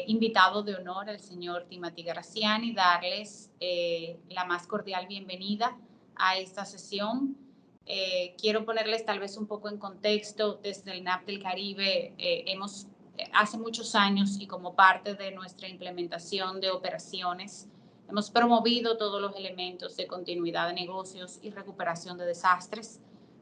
invitado de honor, el señor Timothy Graziani, darles la más cordial bienvenida a esta sesión. Quiero ponerles tal vez un poco en contexto. Desde el NAP del Caribe hace muchos años y como parte de nuestra implementación de operaciones, hemos promovido todos los elementos de continuidad de negocios y recuperación de desastres.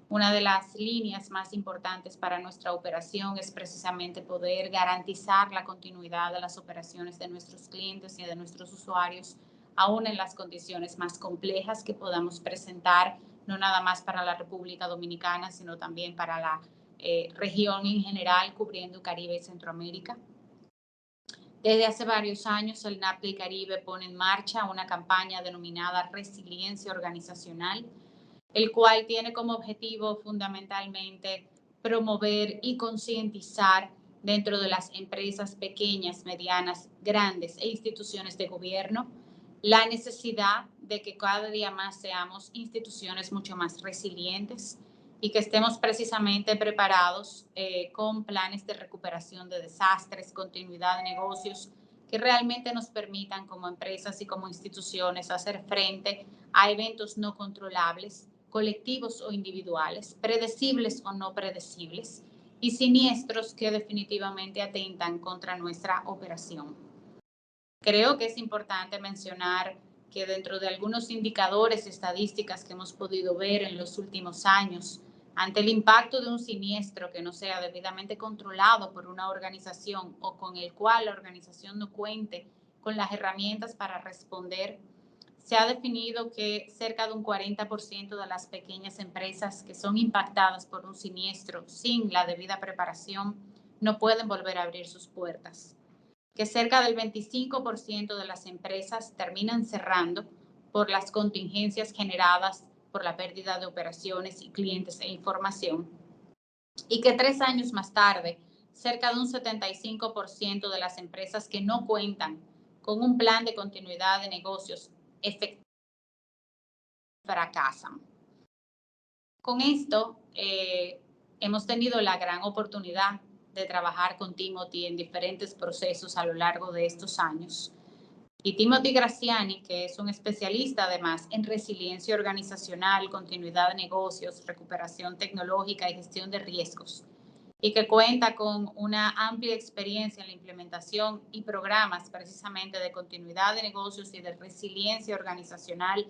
Una de las líneas más importantes para nuestra operación es precisamente poder garantizar la continuidad de las operaciones de nuestros clientes y de nuestros usuarios, aún en las condiciones más complejas que podamos presentar, no nada más para la República Dominicana, sino también para la región en general, cubriendo Caribe y Centroamérica. Desde hace varios años, el NAP del Caribe pone en marcha una campaña denominada Resiliencia Organizacional, el cual tiene como objetivo fundamentalmente promover y concientizar dentro de las empresas pequeñas, medianas, grandes e instituciones de gobierno la necesidad de que cada día más seamos instituciones mucho más resilientes y que estemos precisamente preparados con planes de recuperación de desastres, continuidad de negocios, que realmente nos permitan como empresas y como instituciones hacer frente a eventos no controlables, colectivos o individuales, predecibles o no predecibles, y siniestros que definitivamente atentan contra nuestra operación. Creo que es importante mencionar que dentro de algunos indicadores y estadísticas que hemos podido ver en los últimos años, ante el impacto de un siniestro que no sea debidamente controlado por una organización o con el cual la organización no cuente con las herramientas para responder, se ha definido que cerca de un 40% de las pequeñas empresas que son impactadas por un siniestro sin la debida preparación no pueden volver a abrir sus puertas, que cerca del 25% de las empresas terminan cerrando por las contingencias generadas por la pérdida de operaciones y clientes e información, y que 3 años más tarde, cerca de un 75% de las empresas que no cuentan con un plan de continuidad de negocios efectivo fracasan. Con esto, hemos tenido la gran oportunidad de trabajar con Timothy en diferentes procesos a lo largo de estos años. Y Timothy Graziani, que es un especialista además en resiliencia organizacional, continuidad de negocios, recuperación tecnológica y gestión de riesgos, y que cuenta con una amplia experiencia en la implementación y programas precisamente de continuidad de negocios y de resiliencia organizacional,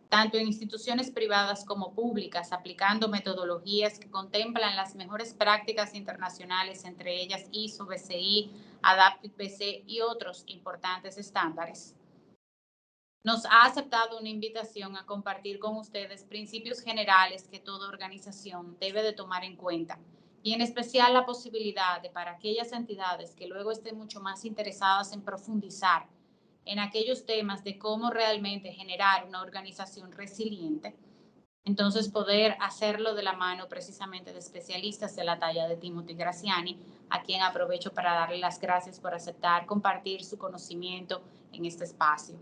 tanto en instituciones privadas como públicas, aplicando metodologías que contemplan las mejores prácticas internacionales, entre ellas ISO, BCI, Adaptive BC y otros importantes estándares. Nos ha aceptado una invitación a compartir con ustedes principios generales que toda organización debe de tomar en cuenta, y en especial la posibilidad de para aquellas entidades que luego estén mucho más interesadas en profundizar en aquellos temas de cómo realmente generar una organización resiliente, entonces poder hacerlo de la mano precisamente de especialistas de la talla de Timothy Graziani, a quien aprovecho para darle las gracias por aceptar compartir su conocimiento en este espacio.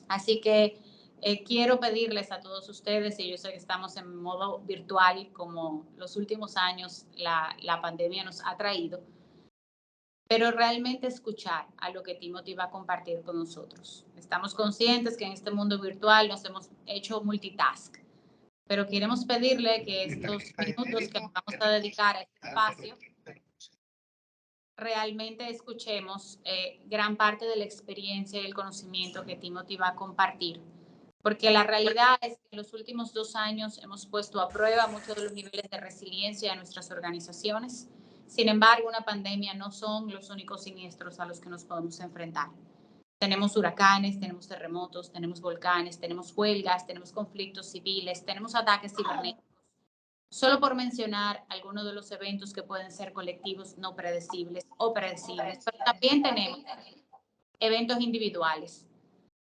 Así que quiero pedirles a todos ustedes, y yo sé que estamos en modo virtual como los últimos años la pandemia nos ha traído, pero realmente escuchar a lo que Timothy va a compartir con nosotros. Estamos conscientes que en este mundo virtual nos hemos hecho multitask, pero queremos pedirle que estos minutos que vamos a dedicar a este espacio realmente escuchemos gran parte de la experiencia y el conocimiento que Timothy va a compartir, porque la realidad es que en los últimos 2 años hemos puesto a prueba muchos de los niveles de resiliencia de nuestras organizaciones. Sin embargo, una pandemia no son los únicos siniestros a los que nos podemos enfrentar. Tenemos huracanes, tenemos terremotos, tenemos volcanes, tenemos huelgas, tenemos conflictos civiles, tenemos ataques cibernéticos, solo por mencionar algunos de los eventos que pueden ser colectivos, no predecibles o predecibles. Pero también tenemos eventos individuales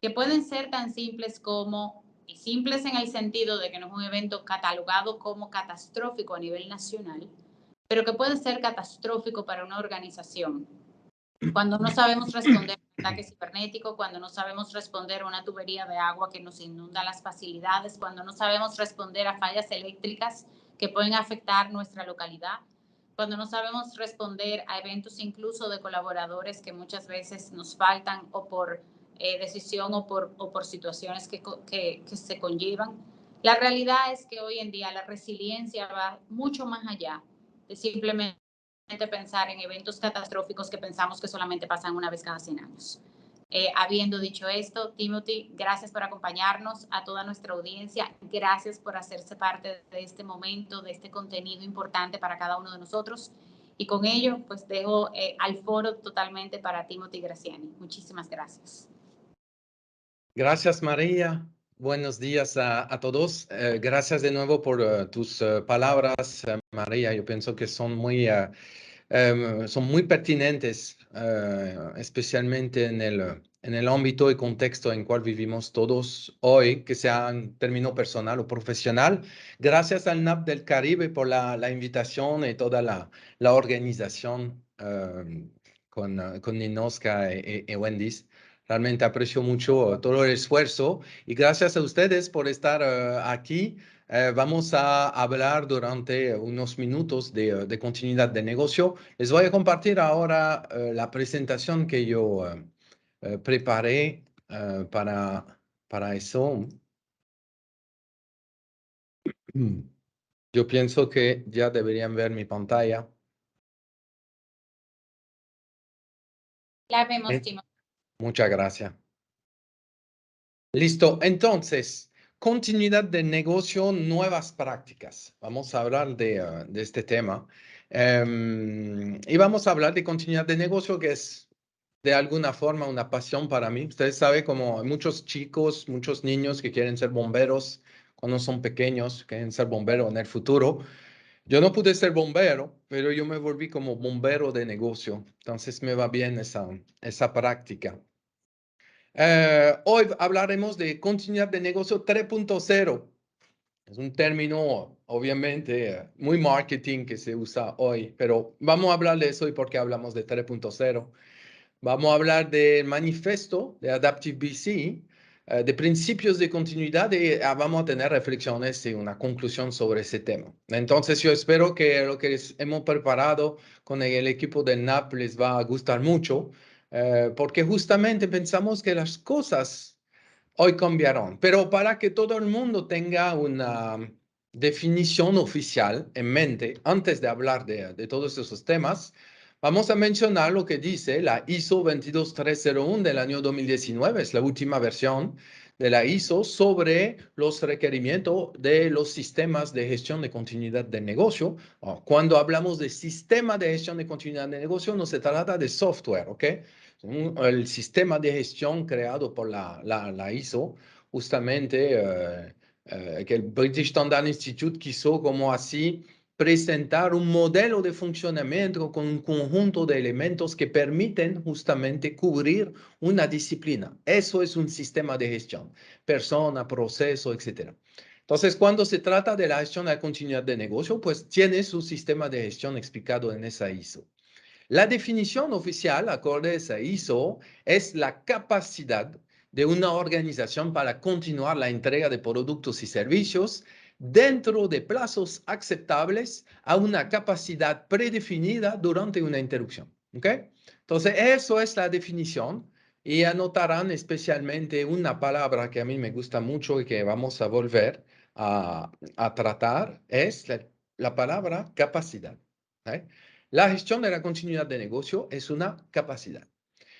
que pueden ser tan simples como, y simples en el sentido de que no es un evento catalogado como catastrófico a nivel nacional, pero que puede ser catastrófico para una organización. Cuando no sabemos responder a un ataque cibernético, cuando no sabemos responder a una tubería de agua que nos inunda las facilidades, cuando no sabemos responder a fallas eléctricas que pueden afectar nuestra localidad, cuando no sabemos responder a eventos incluso de colaboradores que muchas veces nos faltan o por decisión o por situaciones que se conllevan. La realidad es que hoy en día la resiliencia va mucho más allá de simplemente pensar en eventos catastróficos que pensamos que solamente pasan una vez cada 100 años. Habiendo dicho esto, Timothy, gracias por acompañarnos, a toda nuestra audiencia, gracias por hacerse parte de este momento, de este contenido importante para cada uno de nosotros. Y con ello, pues dejo al foro totalmente para Timothy Graziani. Muchísimas gracias. Gracias, María. Buenos días a todos. Gracias de nuevo por tus palabras, María. Yo pienso que son muy pertinentes, especialmente en el ámbito y contexto en cual vivimos todos hoy, que sea en término personal o profesional. Gracias al NAP del Caribe por la invitación y toda la organización con Ninoska y Wendy's. Realmente aprecio mucho todo el esfuerzo y gracias a ustedes por estar aquí. Vamos a hablar durante unos minutos de continuidad de negocio. Les voy a compartir ahora la presentación que yo preparé para eso. Yo pienso que ya deberían ver mi pantalla. La vemos, Timothy. Muchas gracias. Listo, entonces, continuidad de negocio, nuevas prácticas. Vamos a hablar de este tema. Y vamos a hablar de continuidad de negocio, que es de alguna forma una pasión para mí. Ustedes saben como hay muchos chicos, muchos niños que quieren ser bomberos cuando son pequeños, quieren ser bomberos en el futuro. Yo no pude ser bombero, pero yo me volví como bombero de negocio. Entonces me va bien esa práctica. Hoy hablaremos de continuidad de negocio 3.0. Es un término, obviamente, muy marketing que se usa hoy, pero vamos a hablar de eso y por qué hablamos de 3.0. Vamos a hablar del manifiesto de Adaptive BC, de principios de continuidad y vamos a tener reflexiones y una conclusión sobre ese tema. Entonces, yo espero que lo que hemos preparado con el equipo del NAP les va a gustar mucho, porque justamente pensamos que las cosas hoy cambiaron, pero para que todo el mundo tenga una definición oficial en mente, antes de hablar de todos esos temas, vamos a mencionar lo que dice la ISO 22301 del año 2019, es la última versión de la ISO sobre los requerimientos de los sistemas de gestión de continuidad de negocio. Cuando hablamos de sistema de gestión de continuidad de negocio, no se trata de software, ¿ok? El sistema de gestión creado por la ISO, justamente que el British Standard Institute quiso como así presentar un modelo de funcionamiento con un conjunto de elementos que permiten justamente cubrir una disciplina. Eso es un sistema de gestión, persona, proceso, etc. Entonces, cuando se trata de la gestión de la continuidad de negocio, pues tiene su sistema de gestión explicado en esa ISO. La definición oficial, acorde a esa ISO, es la capacidad de una organización para continuar la entrega de productos y servicios dentro de plazos aceptables a una capacidad predefinida durante una interrupción. ¿Okay? Entonces, eso es la definición y anotarán especialmente una palabra que a mí me gusta mucho y que vamos a volver a tratar, es la palabra capacidad. ¿Okay? La gestión de la continuidad de negocio es una capacidad.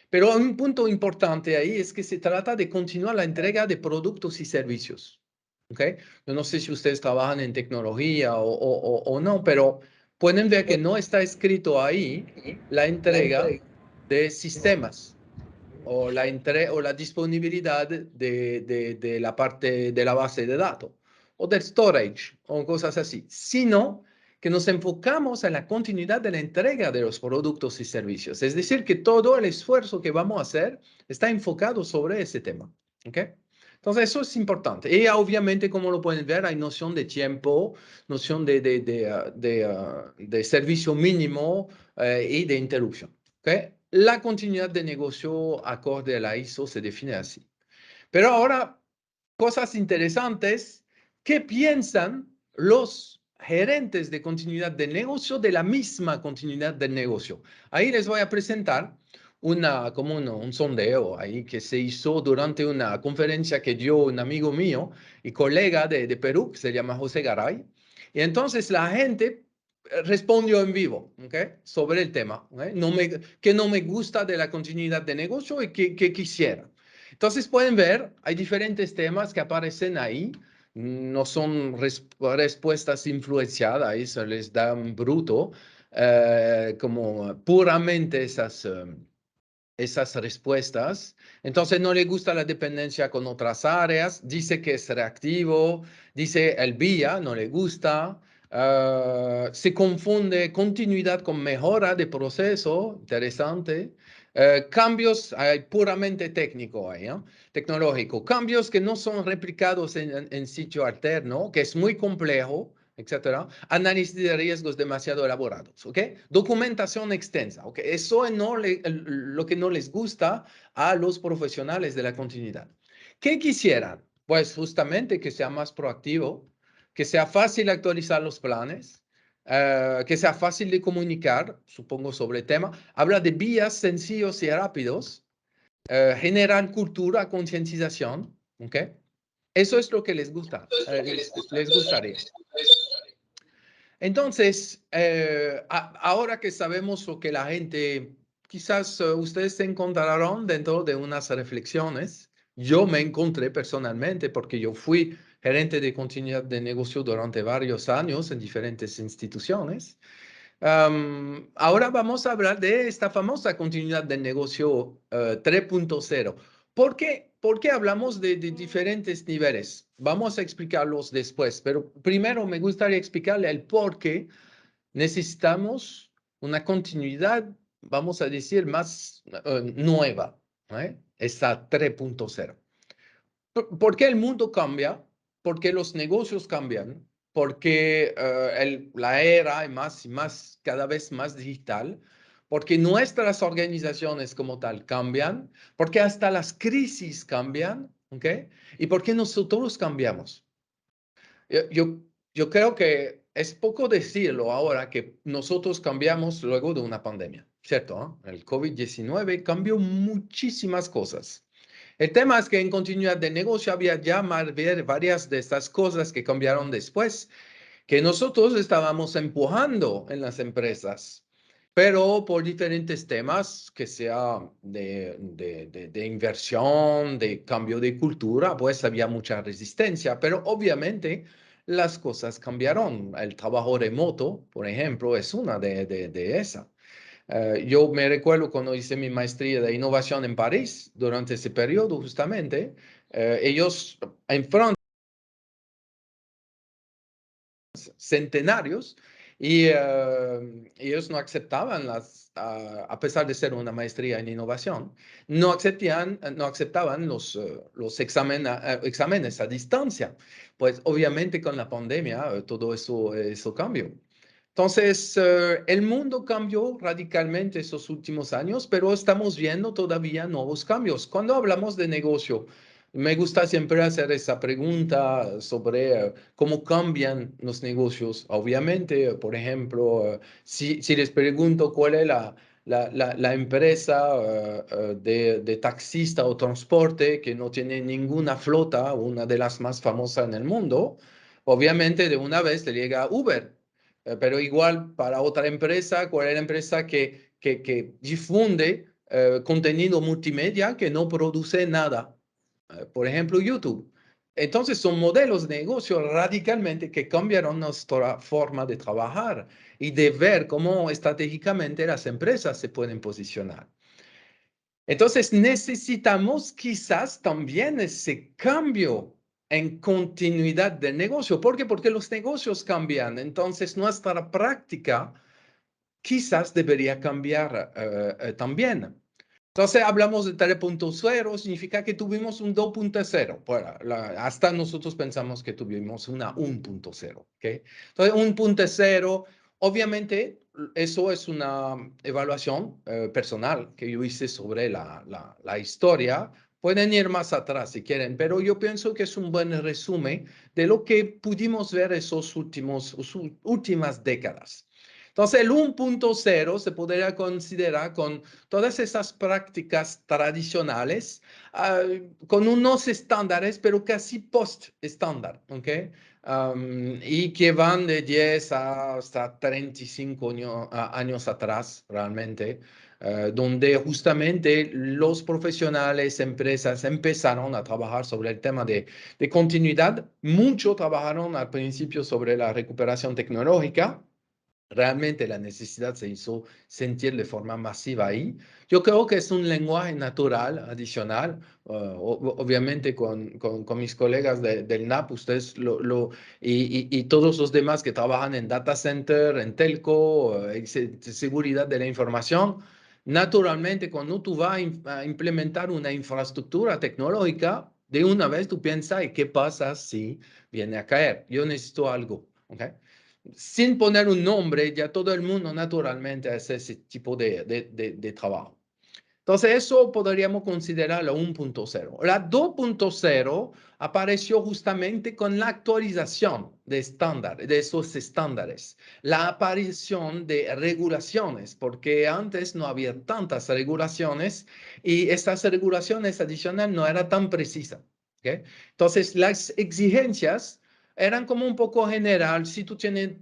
Pero un punto importante ahí es que se trata de continuar la entrega de productos y servicios. ¿Okay? Yo no sé si ustedes trabajan en tecnología o no, pero pueden ver que no está escrito ahí la entrega de sistemas o la disponibilidad de la parte de la base de datos o del storage o cosas así, sino que nos enfocamos en la continuidad de la entrega de los productos y servicios. Es decir, que todo el esfuerzo que vamos a hacer está enfocado sobre ese tema. ¿Okay? Entonces, eso es importante. Y obviamente, como lo pueden ver, hay noción de tiempo, noción de servicio mínimo y de interrupción. ¿Okay? La continuidad de negocio acorde a la ISO se define así. Pero ahora, cosas interesantes. ¿Qué piensan los gerentes de continuidad de negocio de la misma continuidad del negocio. Ahí les voy a presentar un sondeo ahí que se hizo durante una conferencia que dio un amigo mío y colega de Perú, que se llama José Garay. Y entonces la gente respondió en vivo, ¿okay? Sobre el tema, ¿okay? Que no me gusta de la continuidad de negocio y que quisiera. Entonces pueden ver, hay diferentes temas que aparecen ahí. No son respuestas influenciadas, ahí se les da un bruto, como puramente esas respuestas. Entonces no le gusta la dependencia con otras áreas, dice que es reactivo, dice el vía, no le gusta, se confunde continuidad con mejora de proceso, interesante. Cambios puramente técnico, ¿no? Tecnológico, cambios que no son replicados en sitio alterno, que es muy complejo, etcétera. Análisis de riesgos demasiado elaborados, ¿ok? Documentación extensa, ¿ok? Eso no lo que no les gusta a los profesionales de la continuidad. ¿Qué quisieran? Pues justamente que sea más proactivo, que sea fácil actualizar los planes, que sea fácil de comunicar, supongo sobre el tema. Habla de vías sencillos y rápidos, generar cultura, concientización, ¿ok? Eso es lo que les gusta, les gustaría. Entonces, ahora que sabemos lo que la gente, quizás ustedes se encontrarán dentro de unas reflexiones. Yo me encontré personalmente porque yo fui gerente de continuidad de negocio durante varios años en diferentes instituciones. Ahora vamos a hablar de esta famosa continuidad del negocio 3.0. ¿Por qué hablamos de diferentes niveles? Vamos a explicarlos después, pero primero me gustaría explicarle el por qué necesitamos una continuidad, vamos a decir, más nueva, ¿eh? Esta 3.0. ¿Por qué el mundo cambia? ¿Por qué los negocios cambian? Porque la era es más y más, cada vez más digital, porque nuestras organizaciones como tal cambian, porque hasta las crisis cambian, ¿ok? Y porque nosotros cambiamos. Yo, yo, yo creo que es poco decirlo ahora que nosotros cambiamos luego de una pandemia, ¿cierto? El COVID-19 cambió muchísimas cosas. El tema es que en continuidad de negocio había ya varias de estas cosas que cambiaron después, que nosotros estábamos empujando en las empresas, pero por diferentes temas, que sea de inversión, de cambio de cultura, pues había mucha resistencia, pero obviamente las cosas cambiaron. El trabajo remoto, por ejemplo, es una de esas. Yo me recuerdo cuando hice mi maestría de innovación en París, durante ese periodo justamente, ellos en Francia, centenarios, y ellos no aceptaban a pesar de ser una maestría en innovación, no aceptaban los exámenes a distancia. Pues obviamente con la pandemia todo eso cambió. Entonces, el mundo cambió radicalmente esos últimos años, pero estamos viendo todavía nuevos cambios. Cuando hablamos de negocio, me gusta siempre hacer esa pregunta sobre cómo cambian los negocios. Obviamente, por ejemplo, si les pregunto cuál es la empresa de taxista o transporte que no tiene ninguna flota, una de las más famosas en el mundo, obviamente de una vez le llega Uber. Pero igual para otra empresa, ¿cuál es la empresa que difunde contenido multimedia que no produce nada? Por ejemplo, YouTube. Entonces son modelos de negocio radicalmente que cambiaron nuestra forma de trabajar y de ver cómo estratégicamente las empresas se pueden posicionar. Entonces necesitamos quizás también ese cambio en continuidad del negocio. ¿Por qué? Porque los negocios cambian. Entonces nuestra práctica quizás debería cambiar también. Entonces hablamos de 3.0, significa que tuvimos un 2.0. Bueno, hasta nosotros pensamos que tuvimos una 1.0. ¿Okay? Entonces 1.0, obviamente eso es una evaluación personal que yo hice sobre la historia, Pueden ir más atrás si quieren, pero yo pienso que es un buen resumen de lo que pudimos ver esas últimas décadas. Entonces, el 1.0 se podría considerar con todas esas prácticas tradicionales, con unos estándares, pero casi post-estándar, ¿ok? Y que van de 10 hasta 35 años atrás, realmente, donde justamente los profesionales, empresas empezaron a trabajar sobre el tema de continuidad. Mucho trabajaron al principio sobre la recuperación tecnológica. Realmente la necesidad se hizo sentir de forma masiva ahí. Yo creo que es un lenguaje natural, adicional. Obviamente con mis colegas del NAP, ustedes y todos los demás que trabajan en data center, en telco, seguridad de la información. Naturalmente, cuando tú vas a implementar una infraestructura tecnológica, de una vez tú piensas, ¿y qué pasa si viene a caer? Yo necesito algo, ¿ok? Sin poner un nombre, ya todo el mundo naturalmente hace ese tipo de trabajo. Entonces, eso podríamos considerar la 1.0. La 2.0 apareció justamente con la actualización de estándares, de esos estándares, la aparición de regulaciones, porque antes no había tantas regulaciones y estas regulaciones adicionales no eran tan precisas. ¿Okay? Entonces, las exigencias eran como un poco general, si tú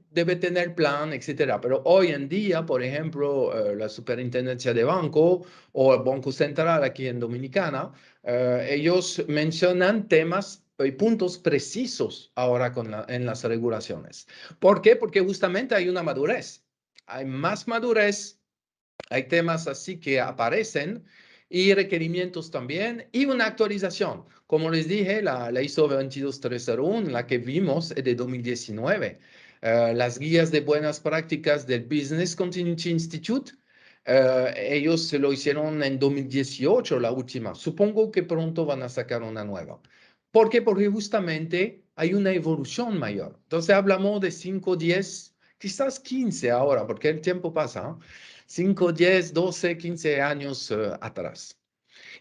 debe tener plan, etcétera. Pero hoy en día, por ejemplo, la Superintendencia de Banco o el Banco Central aquí en Dominicana, ellos mencionan temas y puntos precisos ahora en las regulaciones. ¿Por qué? Porque justamente hay una madurez. Hay más madurez, hay temas así que aparecen y requerimientos también y una actualización. Como les dije, la ISO 22301, la que vimos es de 2019. Las guías de buenas prácticas del Business Continuity Institute, ellos se lo hicieron en 2018, la última. Supongo que pronto van a sacar una nueva. ¿Por qué? Porque justamente hay una evolución mayor. Entonces hablamos de 5, 10, quizás 15 ahora, porque el tiempo pasa, ¿no? 5, 10, 12, 15 años atrás.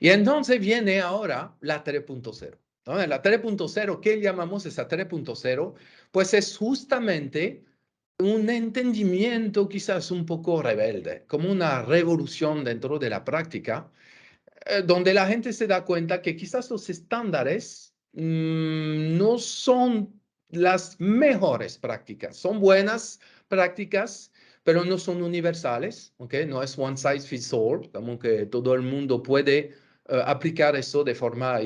Y entonces viene ahora la 3.0. ¿No? La 3.0, ¿qué llamamos esa 3.0? Pues es justamente un entendimiento quizás un poco rebelde, como una revolución dentro de la práctica, donde la gente se da cuenta que quizás los estándares no son las mejores prácticas, son buenas prácticas, pero no son universales, ¿ok? No es one size fits all, como que todo el mundo puede aplicar eso de forma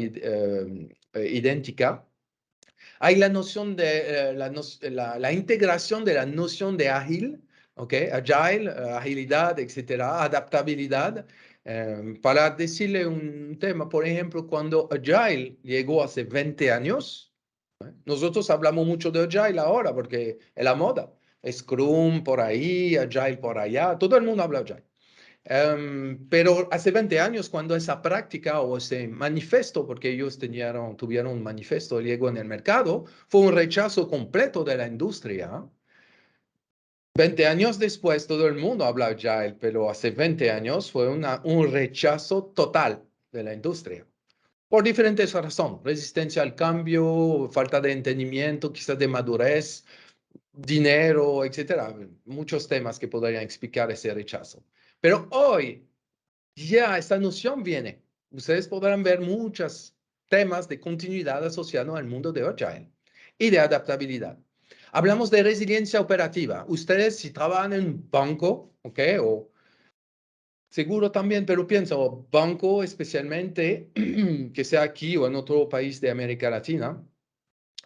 idéntica. Hay la noción de la integración de la noción de ágil, ¿ok? Agile, agilidad, etcétera, adaptabilidad. Para decirle un tema, por ejemplo, cuando Agile llegó hace 20 años, nosotros hablamos mucho de Agile ahora porque es la moda. Scrum por ahí, Agile por allá, todo el mundo habla Agile. Pero hace 20 años, cuando esa práctica o ese manifiesto, porque ellos tuvieron un manifiesto griego en el mercado, fue un rechazo completo de la industria. 20 años después, todo el mundo habla Agile, pero hace 20 años fue un rechazo total de la industria. Por diferentes razones, resistencia al cambio, falta de entendimiento, quizás de madurez, dinero, etcétera. Muchos temas que podrían explicar ese rechazo. Pero hoy, ya esta noción viene. Ustedes podrán ver muchos temas de continuidad asociados al mundo de Agile y de adaptabilidad. Hablamos de resiliencia operativa. Ustedes si trabajan en un banco, ¿ok? O seguro también, pero pienso, banco especialmente, que sea aquí o en otro país de América Latina,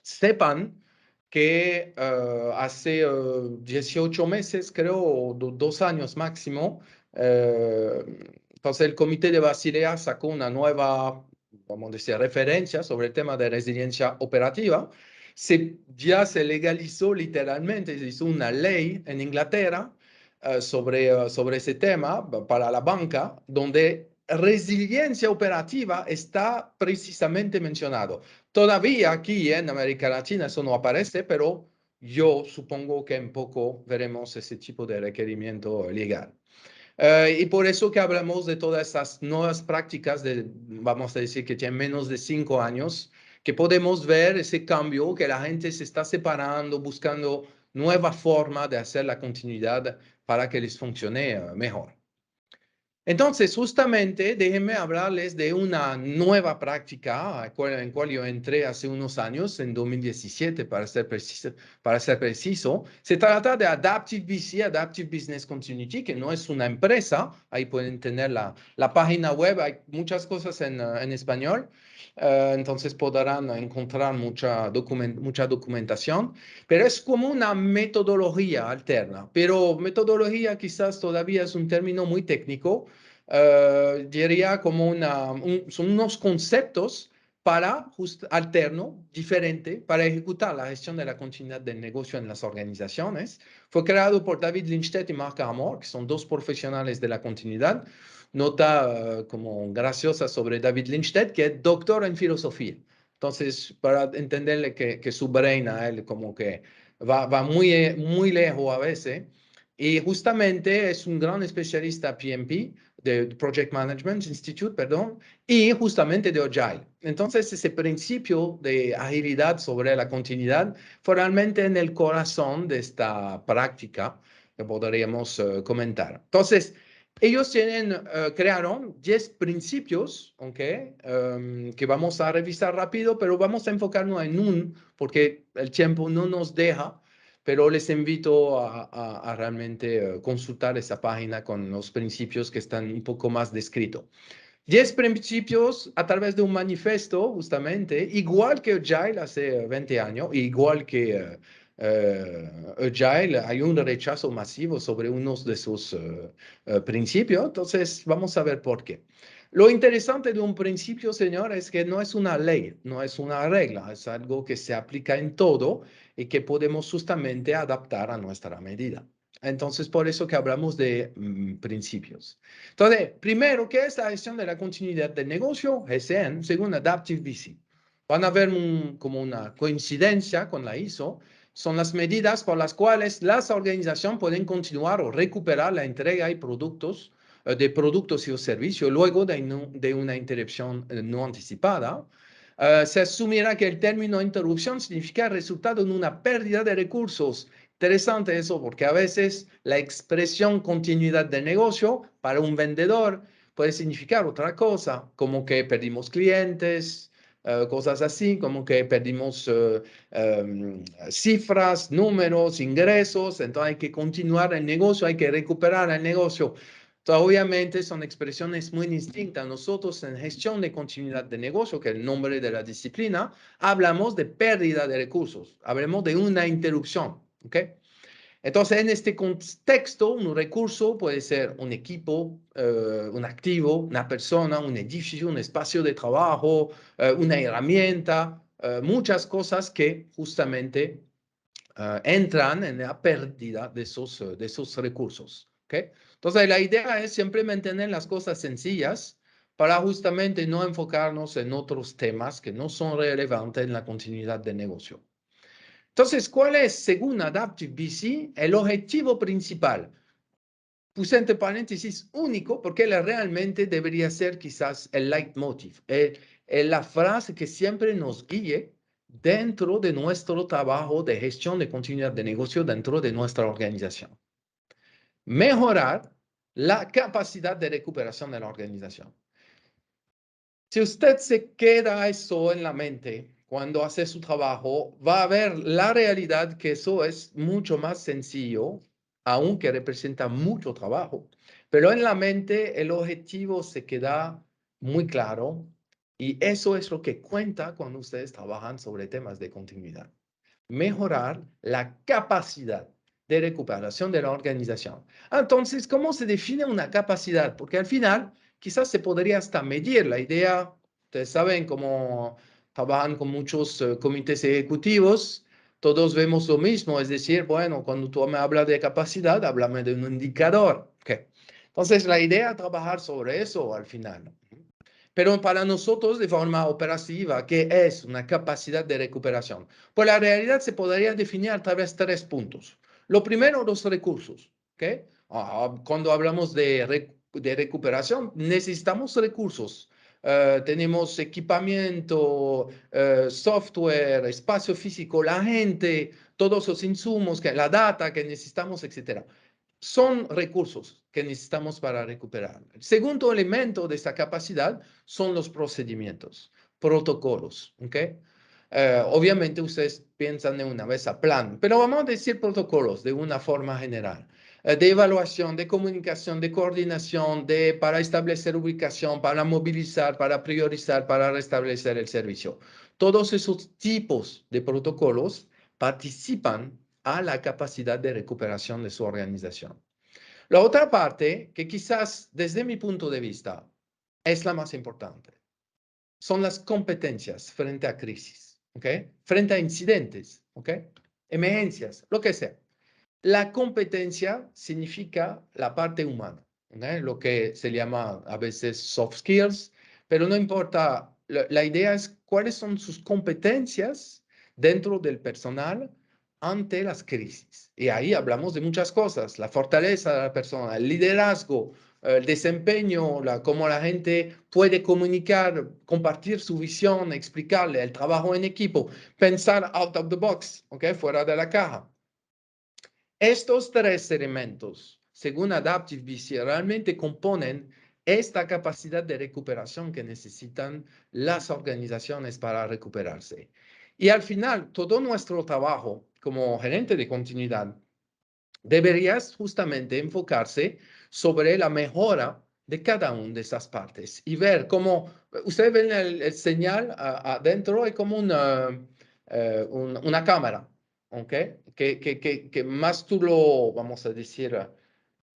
sepan que hace 18 meses, creo, o 2 años máximo, entonces el Comité de Basilea sacó una nueva, vamos a decir, referencia sobre el tema de resiliencia operativa. Ya se legalizó literalmente, se hizo una ley en Inglaterra sobre ese tema para la banca, donde resiliencia operativa está precisamente mencionado. Todavía aquí en América Latina eso no aparece, pero yo supongo que en poco veremos ese tipo de requerimiento legal. Y por eso que hablamos de todas estas nuevas prácticas, vamos a decir que tienen menos de 5 años, que podemos ver ese cambio, que la gente se está separando, buscando nueva forma de hacer la continuidad para que les funcione mejor. Entonces, justamente, déjenme hablarles de una nueva práctica en cual yo entré hace unos años, en 2017, para ser preciso. Se trata de Adaptive BC, Adaptive Business Continuity, que no es una empresa. Ahí pueden tener la página web. Hay muchas cosas en español. Entonces podrán encontrar mucha documentación. Pero es como una metodología alterna. Pero metodología quizás todavía es un término muy técnico. Diría como son unos conceptos alterno, diferente, para ejecutar la gestión de la continuidad del negocio en las organizaciones. Fue creado por David Lindstedt y Mark Armour, que son dos profesionales de la continuidad. Nota como graciosa sobre David Lindstedt, que es doctor en filosofía. Entonces, para entenderle que su brain a él como que va muy lejos a veces. Y justamente es un gran especialista PMP, de Project Management Institute, perdón, y justamente de Agile. Entonces, ese principio de agilidad sobre la continuidad fue realmente en el corazón de esta práctica que podríamos comentar. Entonces, ellos crearon 10 principios, ¿okay? Que vamos a revisar rápido, pero vamos a enfocarnos en porque el tiempo no nos deja, pero les invito a realmente consultar esa página con los principios que están un poco más descritos. 10 principios a través de un manifiesto, justamente, igual que Agile hace 20 años, igual que Agile, hay un rechazo masivo sobre unos de sus principios, entonces vamos a ver por qué. Lo interesante de un principio, señor, es que no es una ley, no es una regla, es algo que se aplica en todo y que podemos justamente adaptar a nuestra medida. Entonces, por eso que hablamos de principios. Entonces, primero, ¿qué es la gestión de la continuidad del negocio? GCN, según Adaptive BC. Van a ver como una coincidencia con la ISO. Son las medidas por las cuales las organizaciones pueden continuar o recuperar la entrega de productos y servicios luego de una interrupción no anticipada. Se asumirá que el término interrupción significa resultado en una pérdida de recursos. Interesante eso, porque a veces la expresión continuidad de negocio para un vendedor puede significar otra cosa, como que perdimos clientes, cosas así, como que perdimos cifras, números, ingresos, entonces hay que continuar el negocio, hay que recuperar el negocio. Entonces, obviamente son expresiones muy distintas. Nosotros en gestión de continuidad de negocio, que es el nombre de la disciplina, hablamos de pérdida de recursos, hablamos de una interrupción. ¿Okay? Entonces, en este contexto, un recurso puede ser un equipo, un activo, una persona, un edificio, un espacio de trabajo, una herramienta, muchas cosas que justamente entran en la pérdida de esos recursos. ¿Okay? Entonces, la idea es siempre mantener las cosas sencillas para justamente no enfocarnos en otros temas que no son relevantes en la continuidad del negocio. Entonces, ¿cuál es, según Adaptive BC, el objetivo principal? Puse entre paréntesis único porque realmente debería ser quizás el leitmotiv, la frase que siempre nos guíe dentro de nuestro trabajo de gestión de continuidad de negocio dentro de nuestra organización. Mejorar la capacidad de recuperación de la organización. Si usted se queda eso en la mente cuando hace su trabajo, va a ver la realidad que eso es mucho más sencillo, aunque representa mucho trabajo. Pero en la mente el objetivo se queda muy claro y eso es lo que cuenta cuando ustedes trabajan sobre temas de continuidad. Mejorar la capacidad de recuperación de la organización. Entonces, ¿cómo se define una capacidad? Porque al final quizás se podría hasta medir la idea. Ustedes saben cómo trabajan con muchos comités ejecutivos, todos vemos lo mismo, es decir, bueno, cuando tú me hablas de capacidad, háblame de un indicador. Okay. Entonces, la idea es trabajar sobre eso al final. Pero para nosotros, de forma operativa, ¿qué es una capacidad de recuperación? Pues la realidad se podría definir a través de 3 puntos. Lo primero, los recursos. ¿Okay? Cuando hablamos de recuperación, necesitamos recursos. Tenemos equipamiento, software, espacio físico, la gente, todos los insumos, la data que necesitamos, etc. Son recursos que necesitamos para recuperar. El segundo elemento de esta capacidad son los procedimientos, protocolos. ¿Okay? Obviamente ustedes piensan de una vez a plan, pero vamos a decir protocolos de una forma general. De evaluación, de comunicación, de coordinación, para establecer ubicación, para movilizar, para priorizar, para restablecer el servicio. Todos esos tipos de protocolos participan a la capacidad de recuperación de su organización. La otra parte, que quizás desde mi punto de vista es la más importante, son las competencias frente a crisis, ¿ok? Frente a incidentes, ¿ok? Emergencias, lo que sea. La competencia significa la parte humana, ¿okay? Lo que se llama a veces soft skills, pero no importa, la idea es cuáles son sus competencias dentro del personal ante las crisis. Y ahí hablamos de muchas cosas, la fortaleza de la persona, el liderazgo, el desempeño, cómo la gente puede comunicar, compartir su visión, explicarle, el trabajo en equipo, pensar out of the box, ¿okay? Fuera de la caja. Estos tres elementos, según Adaptive BC, realmente componen esta capacidad de recuperación que necesitan las organizaciones para recuperarse. Y al final, todo nuestro trabajo como gerente de continuidad debería justamente enfocarse sobre la mejora de cada una de esas partes y ver cómo, ustedes ven el señal adentro, hay como una cámara, ¿ok? Que más tú lo, vamos a decir,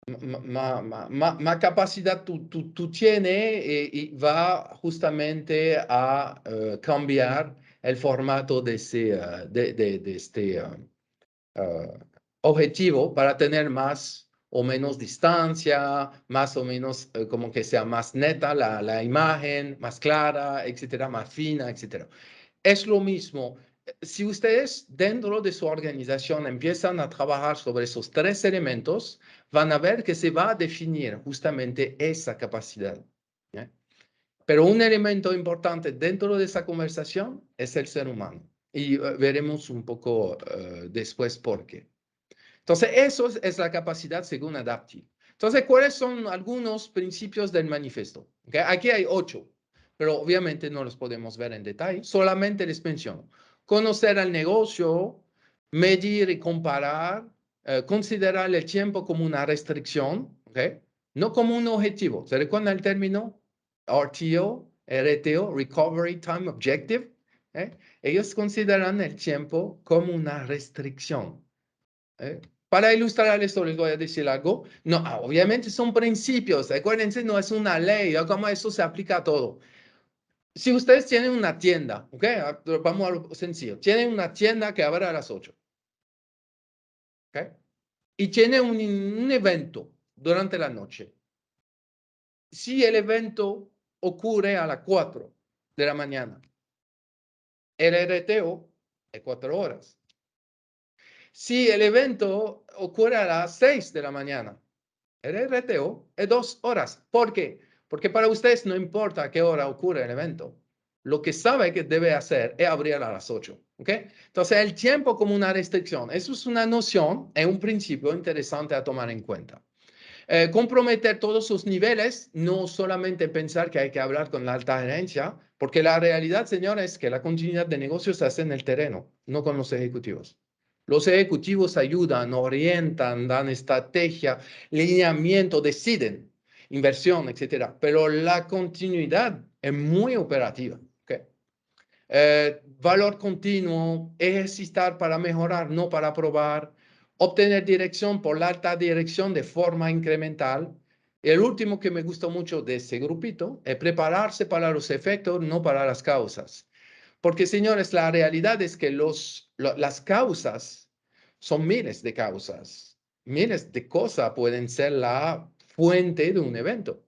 más capacidad tú tienes y va justamente a cambiar el formato de este objetivo para tener más o menos distancia, más o menos como que sea más neta la imagen, más clara, etcétera, más fina, etcétera. Es lo mismo. Si ustedes dentro de su organización empiezan a trabajar sobre esos tres elementos, van a ver que se va a definir justamente esa capacidad. ¿Eh? Pero un elemento importante dentro de esa conversación es el ser humano. Y veremos un poco después por qué. Entonces, eso es la capacidad según Adaptive. Entonces, ¿cuáles son algunos principios del manifiesto? ¿Okay? Aquí hay 8, pero obviamente no los podemos ver en detalle, solamente les menciono. Conocer el negocio, medir y comparar, considerar el tiempo como una restricción, ¿okay? No como un objetivo. ¿Se recuerda el término RTO, Recovery Time Objective? Ellos consideran el tiempo como una restricción. Para ilustrar esto les voy a decir algo. No, obviamente son principios. Acuérdense, no es una ley. Como eso se aplica a todo. Si ustedes tienen una tienda, ¿ok? Vamos a lo sencillo. Tienen una tienda que abre a las 8. ¿Ok? Y tienen un evento durante la noche. Si el evento ocurre a las 4 de la mañana, el RTO es 4 horas. Si el evento ocurre a las 6 de la mañana, el RTO es 2 horas. ¿Por qué? Porque para ustedes no importa a qué hora ocurre el evento. Lo que sabe que debe hacer es abrir a las 8. ¿Ok? Entonces, el tiempo como una restricción. Eso es una noción, es un principio interesante a tomar en cuenta. Comprometer todos sus niveles, no solamente pensar que hay que hablar con la alta gerencia, porque la realidad, señores, es que la continuidad de negocios se hace en el terreno, no con los ejecutivos. Los ejecutivos ayudan, orientan, dan estrategia, lineamiento, deciden, inversión, etcétera. Pero la continuidad es muy operativa. ¿Okay? Valor continuo, ejercitar para mejorar, no para probar. Obtener dirección por la alta dirección de forma incremental. El último que me gustó mucho de ese grupito es prepararse para los efectos, no para las causas. Porque, señores, la realidad es que las causas son miles de causas. Miles de cosas pueden ser la fuente de un evento.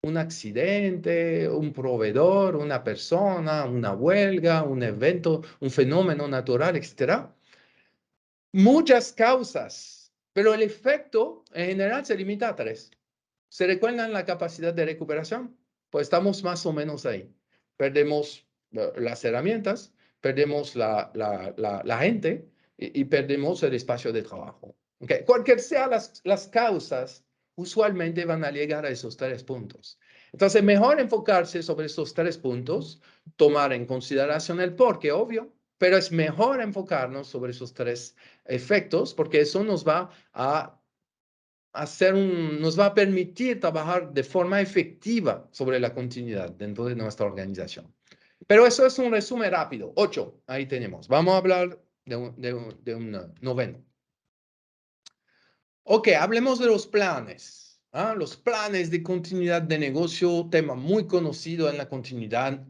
Un accidente, un proveedor, una persona, una huelga, un evento, un fenómeno natural, etc. Muchas causas Pero el efecto en general se limita a 3. ¿Se recuerdan la capacidad de recuperación? Pues estamos más o menos ahí. Perdemos las herramientas, perdemos la gente y perdemos el espacio de trabajo. ¿Okay? Cualquier sean las causas, usualmente van a llegar a esos 3 puntos. Entonces, mejor enfocarse sobre esos 3 puntos, tomar en consideración el porqué, obvio, pero es mejor enfocarnos sobre esos 3 efectos porque eso nos va a nos va a permitir trabajar de forma efectiva sobre la continuidad dentro de nuestra organización. Pero eso es un resumen rápido. 8, ahí tenemos. Vamos a hablar de un noveno. Ok, hablemos de los planes. Los planes de continuidad de negocio, tema muy conocido en la continuidad,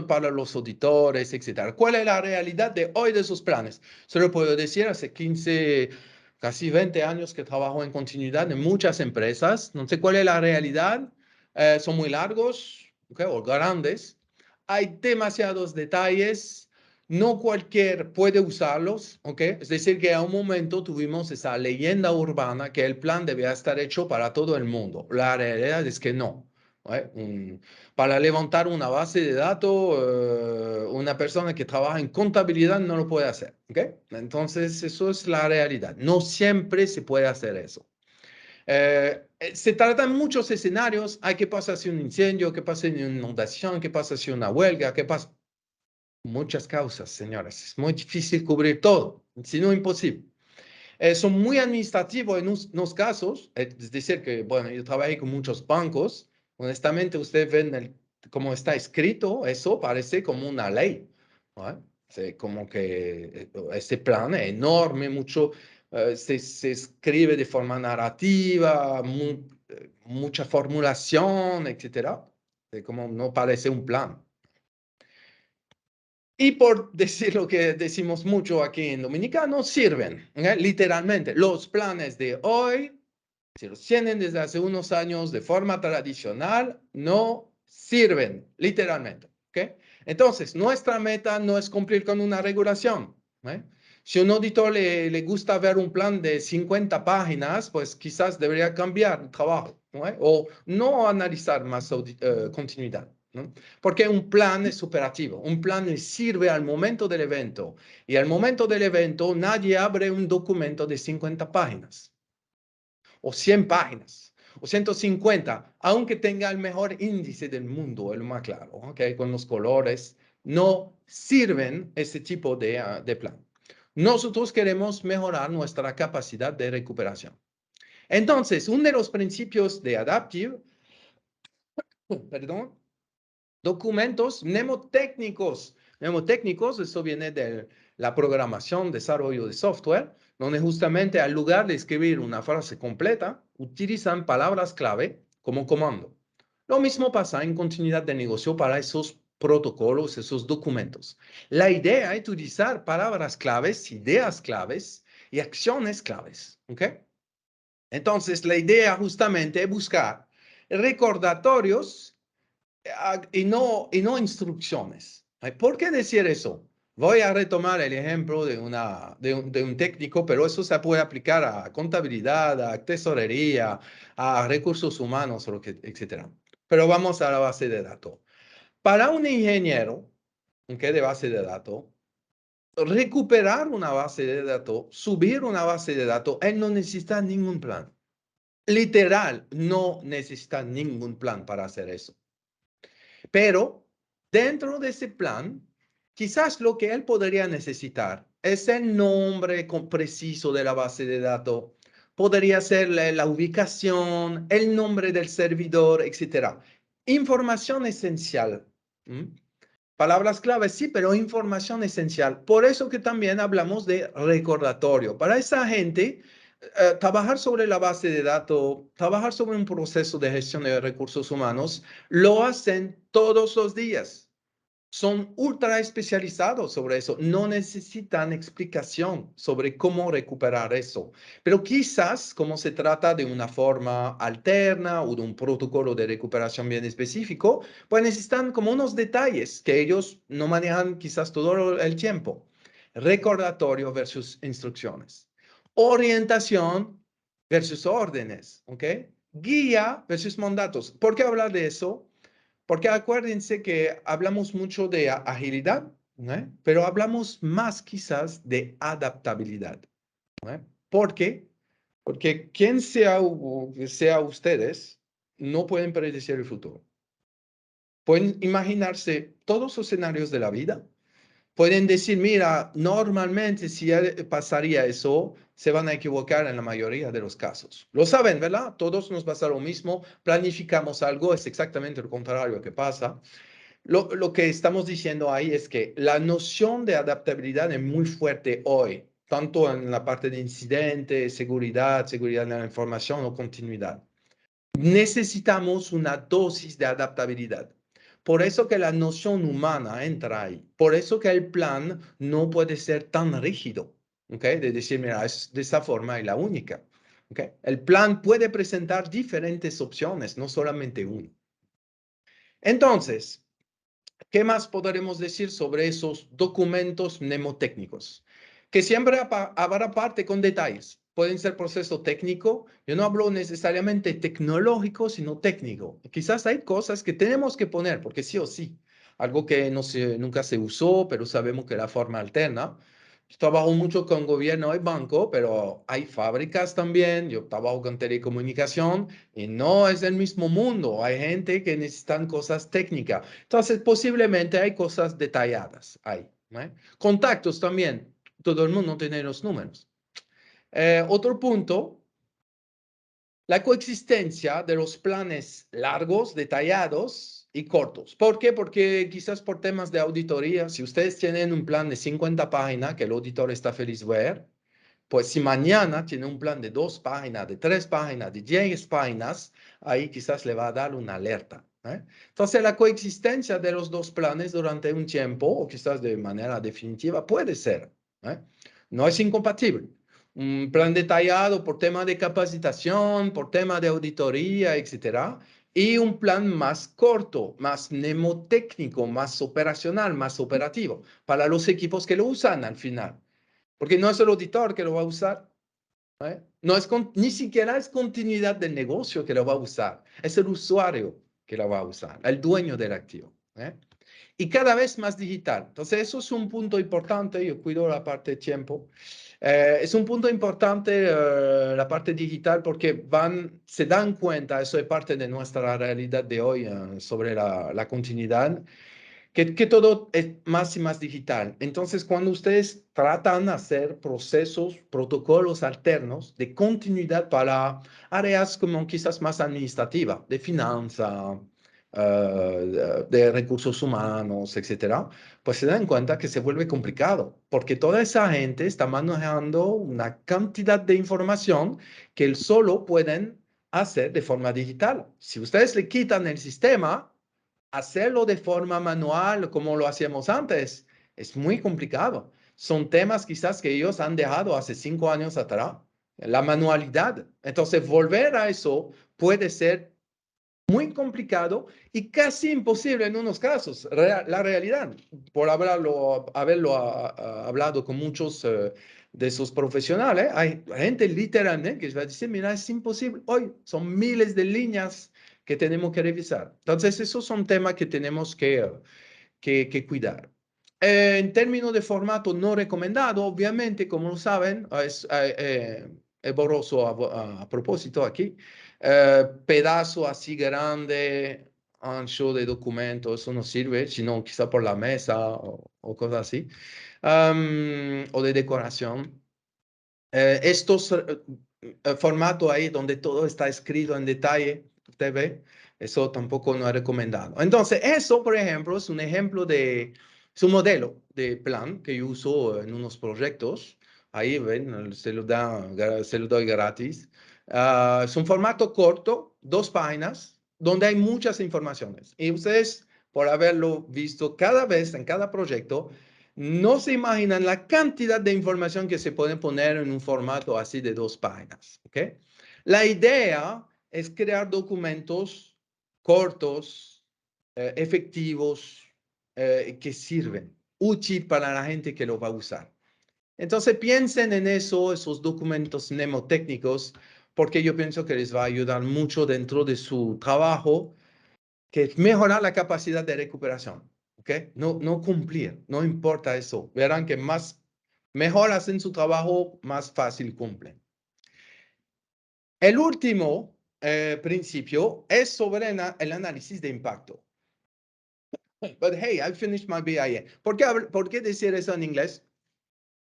para los auditores, etc. ¿Cuál es la realidad de hoy de esos planes? Solo puedo decir, hace 15, casi 20 años que trabajo en continuidad en muchas empresas. No sé cuál es la realidad. Son muy largos, okay, o grandes. Hay demasiados detalles. No cualquier puede usarlos, ¿ok? Es decir, que a un momento tuvimos esa leyenda urbana que el plan debía estar hecho para todo el mundo. La realidad es que no. Para levantar una base de datos, una persona que trabaja en contabilidad no lo puede hacer, ¿ok? Entonces, eso es la realidad. No siempre se puede hacer eso. Se trata de muchos escenarios. Hay que pasar si un incendio, qué pasa si una inundación, qué pasa si una huelga, qué pasa. Muchas causas, señoras. Es muy difícil cubrir todo, si no imposible. Son muy administrativos en unos casos, es decir, que, bueno, yo trabajé con muchos bancos. Honestamente, ustedes ven cómo está escrito, eso parece como una ley. ¿No? Como que este plan es enorme, se escribe de forma narrativa, mucha formulación, etcétera. Como no parece un plan. Y por decir lo que decimos mucho aquí en Dominicano, sirven, literalmente. Los planes de hoy, si los tienen desde hace unos años de forma tradicional, no sirven, literalmente. ¿Okay? Entonces, nuestra meta no es cumplir con una regulación. Si a un auditor le gusta ver un plan de 50 páginas, pues quizás debería cambiar el trabajo, o no analizar más continuidad. ¿No? Porque un plan es operativo, un plan le sirve al momento del evento y al momento del evento nadie abre un documento de 50 páginas o 100 páginas o 150, aunque tenga el mejor índice del mundo, el más claro, ¿okay? Con los colores, no sirven ese tipo de plan. Nosotros queremos mejorar nuestra capacidad de recuperación. Entonces, uno de los principios de Adaptive, perdón, documentos mnemotécnicos. Mnemotécnicos, eso viene de la programación, desarrollo de software, donde justamente al lugar de escribir una frase completa, utilizan palabras clave como comando. Lo mismo pasa en continuidad de negocio para esos protocolos, esos documentos. La idea es utilizar palabras claves, ideas claves y acciones claves. ¿Ok? Entonces, la idea justamente es buscar recordatorios y no instrucciones. ¿Por qué decir eso? Voy a retomar el ejemplo de un técnico, pero eso se puede aplicar a contabilidad, a tesorería, a recursos humanos, etc. Pero vamos a la base de datos. Para un ingeniero, ¿qué de base de datos? Recuperar una base de datos, subir una base de datos, él no necesita ningún plan. Literal, no necesita ningún plan para hacer eso. Pero dentro de ese plan, quizás lo que él podría necesitar es el nombre preciso de la base de datos, podría ser la ubicación, el nombre del servidor, etc. Información esencial. Palabras claves, sí, pero información esencial. Por eso que también hablamos de recordatorio. Para esa gente, trabajar sobre la base de datos, trabajar sobre un proceso de gestión de recursos humanos, lo hacen todos los días. Son ultra especializados sobre eso. No necesitan explicación sobre cómo recuperar eso. Pero quizás, como se trata de una forma alterna o de un protocolo de recuperación bien específico, pues necesitan como unos detalles que ellos no manejan quizás todo el tiempo. Recordatorio versus instrucciones. Orientación versus órdenes, ¿ok? Guía versus mandatos. ¿Por qué hablar de eso? Porque acuérdense que hablamos mucho de agilidad, ¿no? Pero hablamos más quizás de adaptabilidad, ¿no? ¿Por qué? Porque quien sea ustedes, no pueden predecir el futuro. Pueden imaginarse todos los escenarios de la vida. Pueden decir, mira, normalmente si pasaría eso, se van a equivocar en la mayoría de los casos. Lo saben, ¿verdad? Todos nos pasa lo mismo. Planificamos algo, es exactamente lo contrario que pasa. Lo que estamos diciendo ahí es que la noción de adaptabilidad es muy fuerte hoy, tanto en la parte de incidente, seguridad de la información o continuidad. Necesitamos una dosis de adaptabilidad. Por eso que la noción humana entra ahí. Por eso que el plan no puede ser tan rígido, ¿ok? De decir, mira, es de esta forma y la única, ¿ok? El plan puede presentar diferentes opciones, no solamente una. Entonces, ¿qué más podremos decir sobre esos documentos mnemotécnicos? Que siempre habrá parte con detalles. Pueden ser proceso técnico. Yo no hablo necesariamente tecnológico, sino técnico. Quizás hay cosas que tenemos que poner, porque sí o sí. Algo que nunca se usó, pero sabemos que la forma alterna. Yo trabajo mucho con gobierno y banco, pero hay fábricas también. Yo trabajo con telecomunicación y no es el mismo mundo. Hay gente que necesitan cosas técnicas. Entonces, posiblemente hay cosas detalladas ahí, ¿no? Contactos también. Todo el mundo tiene los números. Otro punto, la coexistencia de los planes largos, detallados y cortos. ¿Por qué? Porque quizás por temas de auditoría, si ustedes tienen un plan de 50 páginas que el auditor está feliz de ver, pues si mañana tiene un plan de 2 páginas, de 3 páginas, de 10 páginas, ahí quizás le va a dar una alerta, ¿eh? Entonces la coexistencia de los dos planes durante un tiempo, o quizás de manera definitiva, puede ser, ¿eh? No es incompatible. Un plan detallado por tema de capacitación, por tema de auditoría, etcétera, y un plan más corto, más mnemotécnico, más operacional, más operativo, para los equipos que lo usan al final. Porque no es el auditor que lo va a usar, ¿eh? No es ni siquiera es continuidad del negocio que lo va a usar, es el usuario que lo va a usar, el dueño del activo, ¿eh? Y cada vez más digital. Entonces, eso es un punto importante. Yo cuido la parte de tiempo. Es un punto importante la parte digital porque se dan cuenta, eso es parte de nuestra realidad de hoy sobre la continuidad, que todo es más y más digital. Entonces, cuando ustedes tratan de hacer procesos, protocolos alternos de continuidad para áreas como quizás más administrativas, de finanza, de recursos humanos, etcétera, pues se dan cuenta que se vuelve complicado, porque toda esa gente está manejando una cantidad de información que él solo pueden hacer de forma digital. Si ustedes le quitan el sistema, hacerlo de forma manual como lo hacíamos antes es muy complicado. Son temas quizás que ellos han dejado hace 5 años atrás, la manualidad. Entonces, volver a eso puede ser muy complicado y casi imposible en unos casos. La realidad, por haberlo hablado con muchos de esos profesionales, hay gente literalmente que va a decir, mira, es imposible. Hoy son miles de líneas que tenemos que revisar. Entonces, esos son temas que tenemos que cuidar. En términos de formato no recomendado, obviamente, como lo saben, es borroso a propósito aquí. Pedazo así grande, ancho de documento, eso no sirve, sino quizá por la mesa o cosas así. O de decoración. Estos formatos ahí donde todo está escrito en detalle, usted ve, eso tampoco no es recomendado. Entonces, eso, por ejemplo, es un ejemplo es un modelo de plan que yo uso en unos proyectos. Ahí ven, se lo doy gratis. Es un formato corto, 2 páginas, donde hay muchas informaciones. Y ustedes, por haberlo visto cada vez en cada proyecto, no se imaginan la cantidad de información que se puede poner en un formato así de 2 páginas, ¿ok? La idea es crear documentos cortos, efectivos, que sirven, útil para la gente que lo va a usar. Entonces piensen en eso, esos documentos mnemotécnicos, porque yo pienso que les va a ayudar mucho dentro de su trabajo, que es mejorar la capacidad de recuperación. ¿Ok? No cumplir, no importa eso. Verán que mejor hacen su trabajo, más fácil cumplen. El último principio es sobre el análisis de impacto. But hey, I finished my BIA. ¿Por qué decir eso en inglés?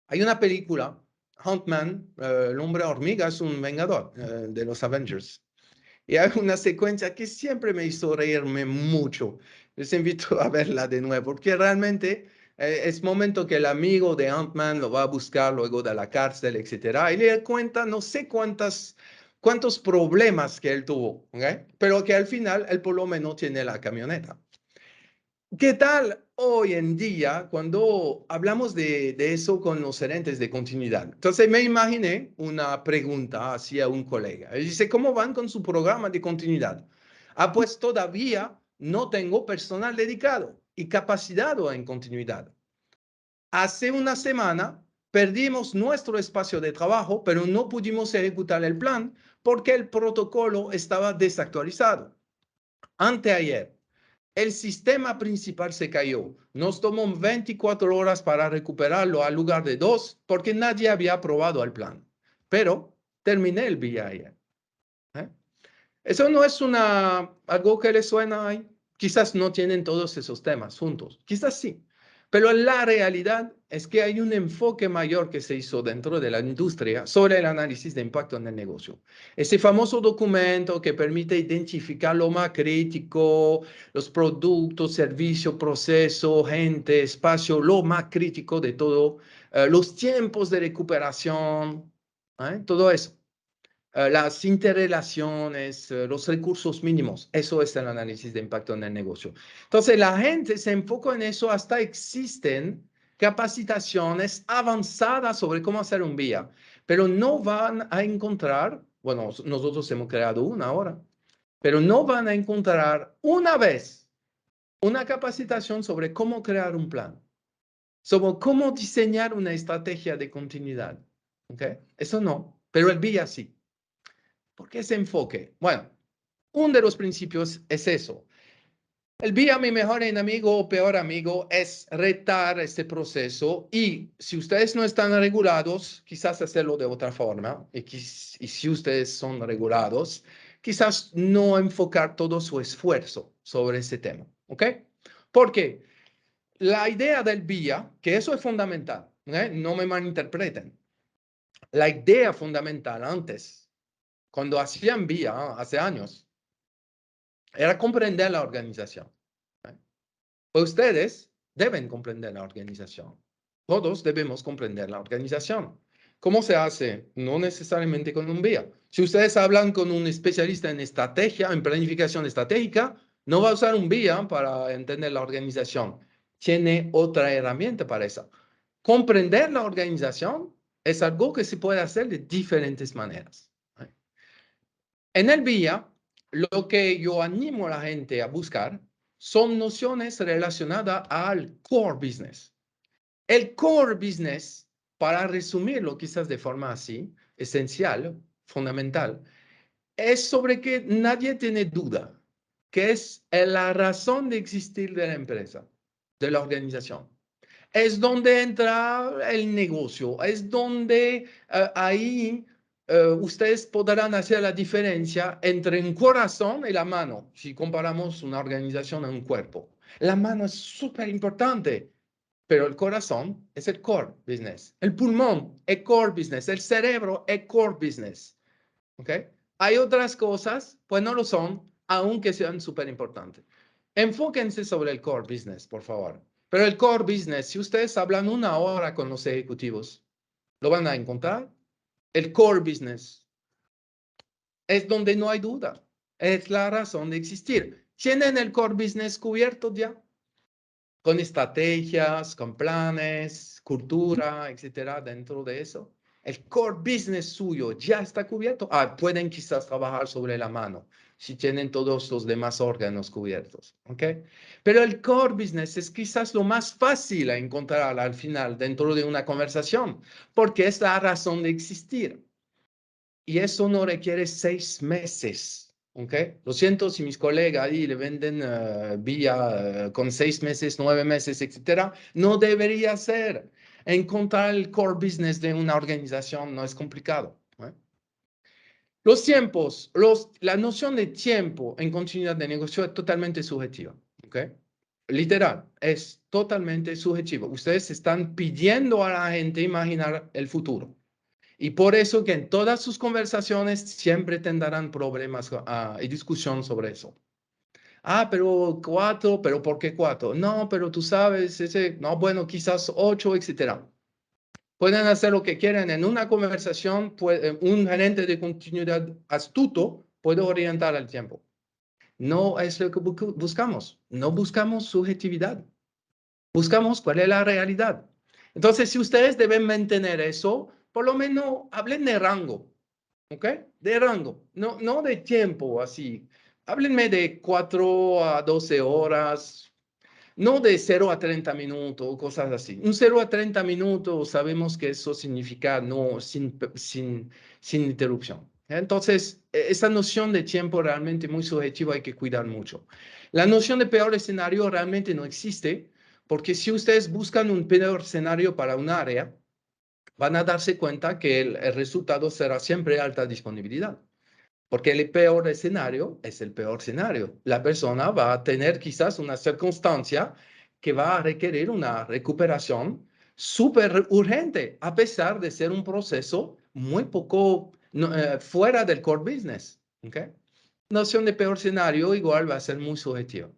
Hay una película, Ant-Man, el hombre hormiga, es un vengador de los Avengers. Y hay una secuencia que siempre me hizo reírme mucho. Les invito a verla de nuevo, porque realmente es momento que el amigo de Ant-Man lo va a buscar luego de la cárcel, etcétera, y le cuenta no sé cuántos problemas que él tuvo, ¿okay? Pero que al final él por lo menos tiene la camioneta. ¿Qué tal hoy en día cuando hablamos de eso con los gerentes de continuidad? Entonces me imaginé una pregunta hacia un colega. Él dice, ¿cómo van con su programa de continuidad? Ah, pues todavía no tengo personal dedicado y capacitado en continuidad. Hace una semana perdimos nuestro espacio de trabajo, pero no pudimos ejecutar el plan porque el protocolo estaba desactualizado. Anteayer, el sistema principal se cayó. Nos tomó 24 horas para recuperarlo al lugar de 2 porque nadie había aprobado el plan. Pero terminé el BIA. Eso no es algo que les suena ahí. Quizás no tienen todos esos temas juntos. Quizás sí. Pero la realidad es que hay un enfoque mayor que se hizo dentro de la industria sobre el análisis de impacto en el negocio. Ese famoso documento que permite identificar lo más crítico, los productos, servicios, procesos, gente, espacio, lo más crítico de todo, los tiempos de recuperación, todo eso. Las interrelaciones, los recursos mínimos, eso es el análisis de impacto en el negocio. Entonces, la gente se enfoca en eso, hasta existen capacitaciones avanzadas sobre cómo hacer un BIA, pero no van a encontrar, bueno, nosotros hemos creado una ahora, pero no van a encontrar una vez una capacitación sobre cómo crear un plan, sobre cómo diseñar una estrategia de continuidad. ¿Okay? Eso no, pero el BIA sí. ¿Por qué ese enfoque? Bueno, uno de los principios es eso. El BIA, mi mejor enemigo o peor amigo, es retar este proceso y si ustedes no están regulados, quizás hacerlo de otra forma. Y si ustedes son regulados, quizás no enfocar todo su esfuerzo sobre ese tema. ¿Ok? Porque la idea del BIA, que eso es fundamental, no me malinterpreten. La idea fundamental antes, cuando hacían BIA hace años, era comprender la organización. Ustedes deben comprender la organización. Todos debemos comprender la organización. ¿Cómo se hace? No necesariamente con un BIA. Si ustedes hablan con un especialista en estrategia, en planificación estratégica, no va a usar un BIA para entender la organización. Tiene otra herramienta para eso. Comprender la organización es algo que se puede hacer de diferentes maneras. En el BIA, lo que yo animo a la gente a buscar son nociones relacionadas al core business. El core business, para resumirlo quizás de forma así, esencial, fundamental, es sobre que nadie tiene duda, que es la razón de existir de la empresa, de la organización. Es donde entra el negocio, es donde ahí ustedes podrán hacer la diferencia entre un corazón y la mano, si comparamos una organización a un cuerpo. La mano es súper importante, pero el corazón es el core business. El pulmón es core business, el cerebro es core business. ¿Okay? Hay otras cosas, pues no lo son, aunque sean súper importantes. Enfóquense sobre el core business, por favor. Pero el core business, si ustedes hablan una hora con los ejecutivos, lo van a encontrar. El core business es donde no hay duda. Es la razón de existir. ¿Tienen el core business cubierto ya? Con estrategias, con planes, cultura, etcétera, dentro de eso. El core business suyo ya está cubierto. Pueden quizás trabajar sobre la mano si tienen todos los demás órganos cubiertos. ¿Ok? Pero el core business es quizás lo más fácil a encontrar al final dentro de una conversación, porque es la razón de existir. Y eso no requiere 6 meses. ¿Ok? Lo siento si mis colegas ahí le venden vía con 6 meses, 9 meses, etcétera. No debería ser. Encontrar el core business de una organización no es complicado. ¿Eh? Los tiempos, la noción de tiempo en continuidad de negocio es totalmente subjetiva. ¿Ok? Literal, es totalmente subjetivo. Ustedes están pidiendo a la gente imaginar el futuro. Y por eso que en todas sus conversaciones siempre tendrán problemas y discusión sobre eso. Ah, pero 4, pero ¿por qué 4? No, pero tú sabes, no, bueno, quizás 8, etcétera. Pueden hacer lo que quieran en una conversación, un gerente de continuidad astuto puede orientar el tiempo. No es lo que buscamos. No buscamos subjetividad. Buscamos cuál es la realidad. Entonces, si ustedes deben mantener eso, por lo menos hablen de rango, ¿ok? De rango, no de tiempo así. Háblenme de 4 a 12 horas, no de 0 a 30 minutos, cosas así. Un 0 a 30 minutos, sabemos que eso significa no sin interrupción. Entonces, esa noción de tiempo realmente muy subjetiva hay que cuidar mucho. La noción de peor escenario realmente no existe, porque si ustedes buscan un peor escenario para un área, van a darse cuenta que el resultado será siempre alta disponibilidad. Porque el peor escenario es el peor escenario. La persona va a tener quizás una circunstancia que va a requerir una recuperación súper urgente, a pesar de ser un proceso muy poco fuera del core business. ¿Okay? Noción de peor escenario igual va a ser muy subjetiva.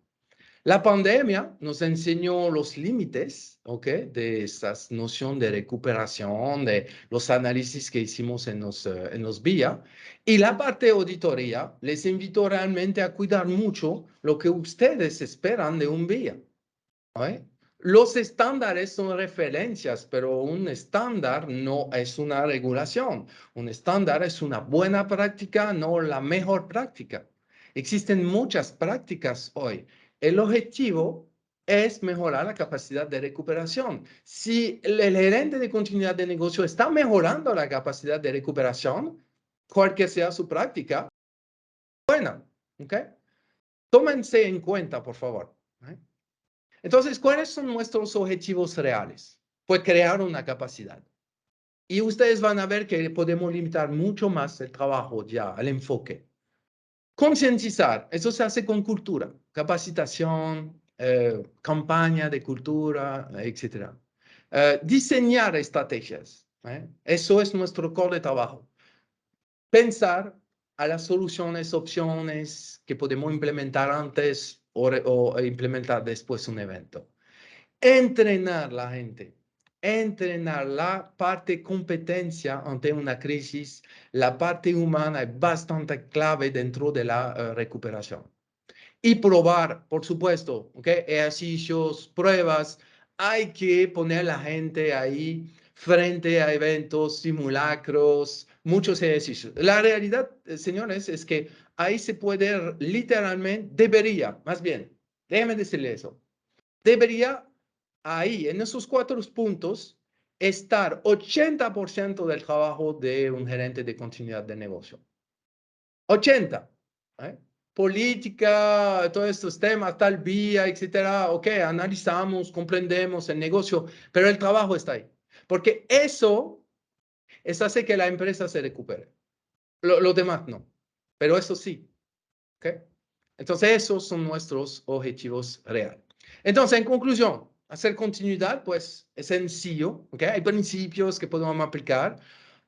La pandemia nos enseñó los límites, ¿ok? De esta noción de recuperación, de los análisis que hicimos en los BIA. Y la parte de auditoría les invito realmente a cuidar mucho lo que ustedes esperan de un BIA. ¿Ok? Los estándares son referencias, pero un estándar no es una regulación. Un estándar es una buena práctica, no la mejor práctica. Existen muchas prácticas hoy. El objetivo es mejorar la capacidad de recuperación. Si el gerente de continuidad de negocio está mejorando la capacidad de recuperación, cualquier sea su práctica, buena. ¿Ok? Tómense en cuenta, por favor. ¿Ok? Entonces, ¿cuáles son nuestros objetivos reales? Pues crear una capacidad. Y ustedes van a ver que podemos limitar mucho más el trabajo ya, el enfoque. Concientizar, eso se hace con cultura, capacitación, campaña de cultura, etc. Diseñar estrategias, eso es nuestro core de trabajo. Pensar a las soluciones, opciones que podemos implementar antes o implementar después un evento. Entrenar la gente, entrenar la parte competencia ante una crisis, la parte humana es bastante clave dentro de la recuperación. Y probar, por supuesto, ¿okay? Ejercicios, pruebas, hay que poner a la gente ahí frente a eventos, simulacros, muchos ejercicios. La realidad, señores, es que ahí se puede literalmente, debería, más bien, déjenme decirle eso, debería ahí, en esos 4 puntos, estar 80% del trabajo de un gerente de continuidad de negocio. 80. ¿Eh? Política, todos estos temas, tal vía, etcétera. Ok, analizamos, comprendemos el negocio, pero el trabajo está ahí. Porque eso hace que la empresa se recupere. Lo demás no. Pero eso sí. ¿Okay? Entonces, esos son nuestros objetivos reales. Entonces, en conclusión, hacer continuidad, pues, es sencillo. ¿Okay? Hay principios que podemos aplicar,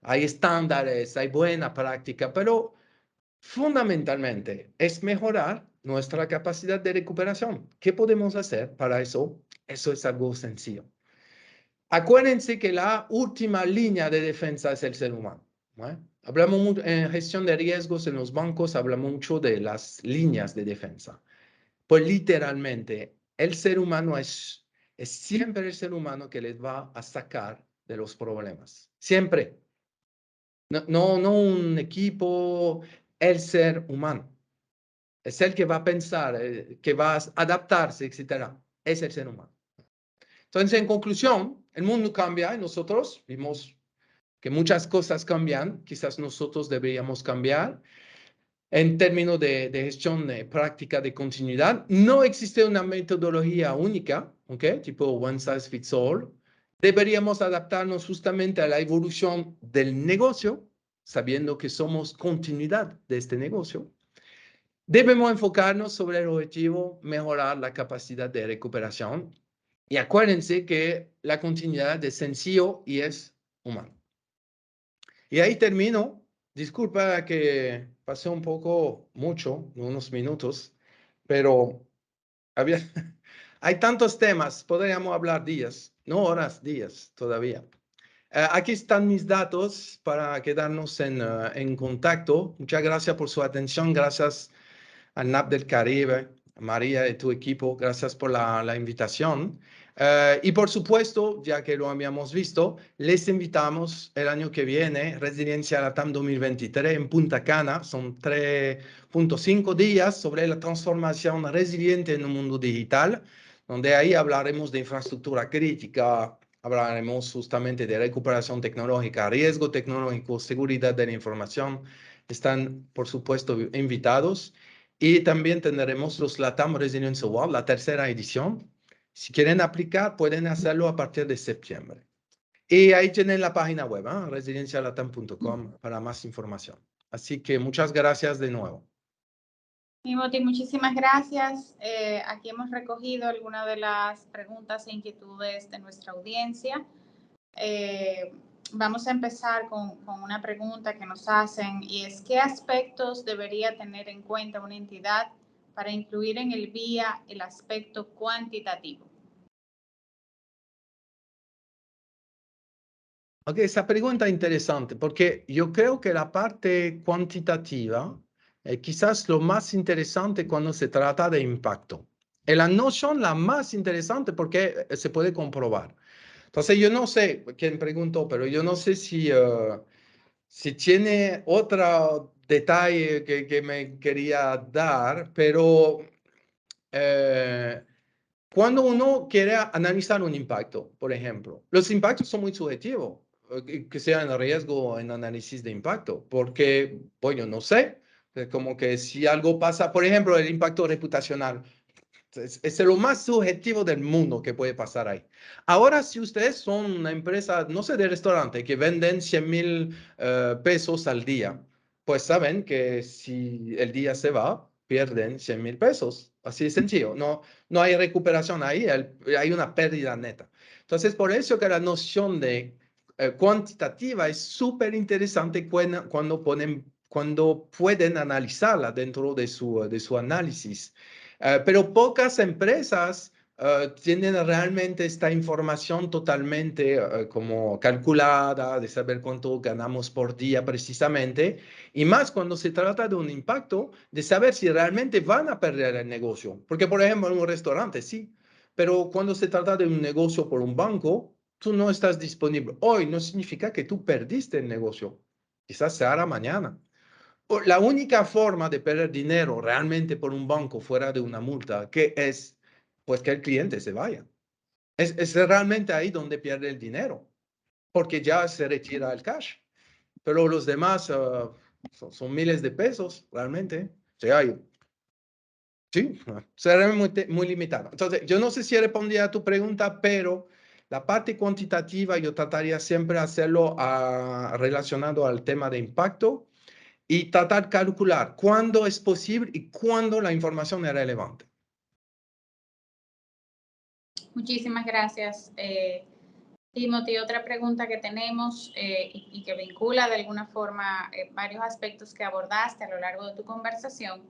hay estándares, hay buena práctica, pero fundamentalmente es mejorar nuestra capacidad de recuperación. ¿Qué podemos hacer para eso? Eso es algo sencillo. Acuérdense que la última línea de defensa es el ser humano. Hablamos mucho, en gestión de riesgos en los bancos, hablamos mucho de las líneas de defensa. Pues literalmente, el ser humano es siempre el ser humano que les va a sacar de los problemas. Siempre. No un equipo, el ser humano. Es el que va a pensar, que va a adaptarse, etc. Es el ser humano. Entonces, en conclusión, el mundo cambia y nosotros vimos que muchas cosas cambian, quizás nosotros deberíamos cambiar. En términos de gestión de práctica de continuidad, no existe una metodología única, ¿ok? Tipo one size fits all. Deberíamos adaptarnos justamente a la evolución del negocio, sabiendo que somos continuidad de este negocio. Debemos enfocarnos sobre el objetivo, mejorar la capacidad de recuperación. Y acuérdense que la continuidad es sencillo y es humano. Y ahí termino. Disculpa que pasé un poco mucho, unos minutos, pero había, hay tantos temas, podríamos hablar días, no horas, días todavía. Aquí están mis datos para quedarnos en contacto. Muchas gracias por su atención, gracias al NAP del Caribe, María y tu equipo, gracias por la invitación. Y por supuesto, ya que lo habíamos visto, les invitamos el año que viene, Resiliencia LATAM 2023 en Punta Cana. Son 3.5 días sobre la transformación resiliente en un mundo digital, donde ahí hablaremos de infraestructura crítica, hablaremos justamente de recuperación tecnológica, riesgo tecnológico, seguridad de la información. Están, por supuesto, invitados. Y también tendremos los LATAM Resilience Awards, la tercera edición. Si quieren aplicar, pueden hacerlo a partir de septiembre. Y ahí tienen la página web, resiliencialatam.com, para más información. Así que muchas gracias de nuevo. Timothy, muchísimas gracias. Aquí hemos recogido algunas de las preguntas e inquietudes de nuestra audiencia. Vamos a empezar con una pregunta que nos hacen, y es: ¿qué aspectos debería tener en cuenta una entidad para incluir en el BIA el aspecto cuantitativo? Ok, esa pregunta es interesante porque yo creo que la parte cuantitativa es quizás lo más interesante cuando se trata de impacto. Es la noción la más interesante porque se puede comprobar. Entonces, yo no sé quién preguntó, pero yo no sé si tiene otro detalle que me quería dar, pero cuando uno quiere analizar un impacto, por ejemplo, los impactos son muy subjetivos, que sea en riesgo o en análisis de impacto, porque, bueno, no sé, como que si algo pasa, por ejemplo, el impacto reputacional, es lo más subjetivo del mundo que puede pasar ahí. Ahora, si ustedes son una empresa, no sé, de restaurante, que venden 100,000 pesos al día, pues saben que si el día se va, pierden 100,000 pesos. Así de sencillo. No hay recuperación ahí, hay una pérdida neta. Entonces, por eso que la noción de cuantitativa es súper interesante cuando pueden analizarla dentro de su análisis. Pero pocas empresas tienen realmente esta información totalmente como calculada, de saber cuánto ganamos por día precisamente, y más cuando se trata de un impacto, de saber si realmente van a perder el negocio. Porque, por ejemplo, en un restaurante, sí, pero cuando se trata de un negocio por un banco, tú no estás disponible hoy, no significa que tú perdiste el negocio. Quizás se hará mañana. La única forma de perder dinero realmente por un banco fuera de una multa, que es pues que el cliente se vaya. Es realmente ahí donde pierde el dinero, porque ya se retira el cash. Pero los demás son miles de pesos realmente. O sea, sí, será muy limitado. Entonces, yo no sé si respondía a tu pregunta, pero la parte cuantitativa yo trataría siempre de hacerlo relacionado al tema de impacto y tratar de calcular cuándo es posible y cuándo la información es relevante. Muchísimas gracias, Timothy. Otra pregunta que tenemos y que vincula de alguna forma varios aspectos que abordaste a lo largo de tu conversación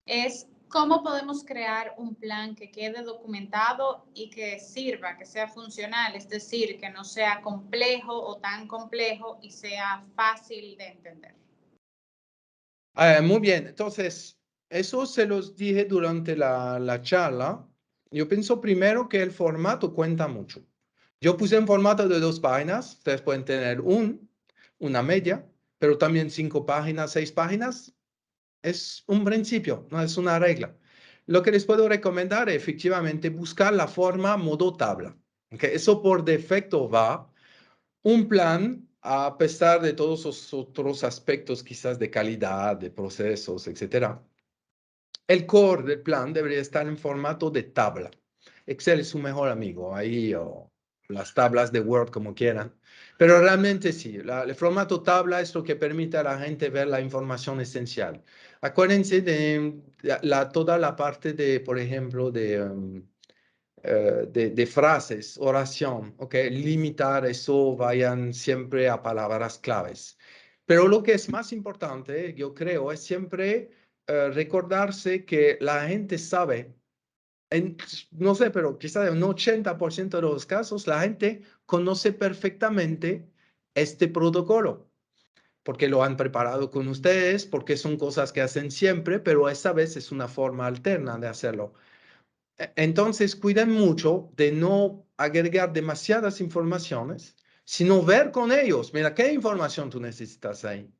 es: ¿cómo podemos crear un plan que quede documentado y que sirva, que sea funcional? Es decir, que no sea complejo o tan complejo y sea fácil de entender. Muy bien, entonces, eso se los dije durante la charla. Yo pienso primero que el formato cuenta mucho. Yo puse un formato de 2 páginas, ustedes pueden tener una media, pero también 5 páginas, 6 páginas. Es un principio, no es una regla. Lo que les puedo recomendar es efectivamente buscar la forma modo tabla. ¿Okay? Eso por defecto va un plan a pesar de todos los otros aspectos quizás de calidad, de procesos, etcétera, el core del plan debería estar en formato de tabla. Excel es su mejor amigo, ahí o las tablas de Word como quieran. Pero realmente sí, el formato tabla es lo que permite a la gente ver la información esencial. Acuérdense de toda la parte de, por ejemplo, de frases, oración, ¿ok? Limitar eso, vayan siempre a palabras claves. Pero lo que es más importante, yo creo, es siempre recordarse que la gente sabe, no sé, pero quizás en un 80% de los casos, la gente conoce perfectamente este protocolo, porque lo han preparado con ustedes, porque son cosas que hacen siempre, pero esta vez es una forma alterna de hacerlo. Entonces, cuiden mucho de no agregar demasiadas informaciones, sino ver con ellos, mira, ¿qué información tú necesitas ahí?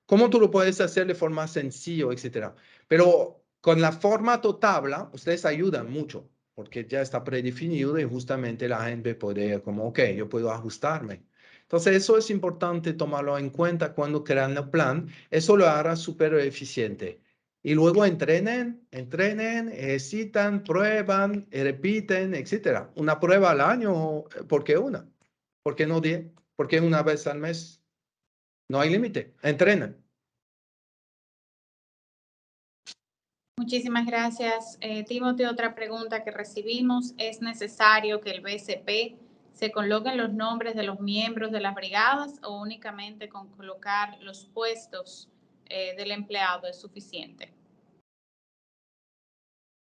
¿Cómo tú lo puedes hacer de forma sencilla, etcétera? Pero con la formato tabla, ustedes ayudan mucho, porque ya está predefinido y justamente la gente puede, como, ok, yo puedo ajustarme. Entonces, eso es importante tomarlo en cuenta cuando crean el plan. Eso lo hará súper eficiente. Y luego entrenen, ejercitan, prueban, repiten, etcétera. Una prueba al año, ¿por qué una? ¿Por qué no 10? ¿Por qué una vez al mes? No hay límite. Entrenen. Muchísimas gracias. Timothy, otra pregunta que recibimos. ¿Es necesario que el BCP se coloquen los nombres de los miembros de las brigadas o únicamente con colocar los puestos del empleado es suficiente?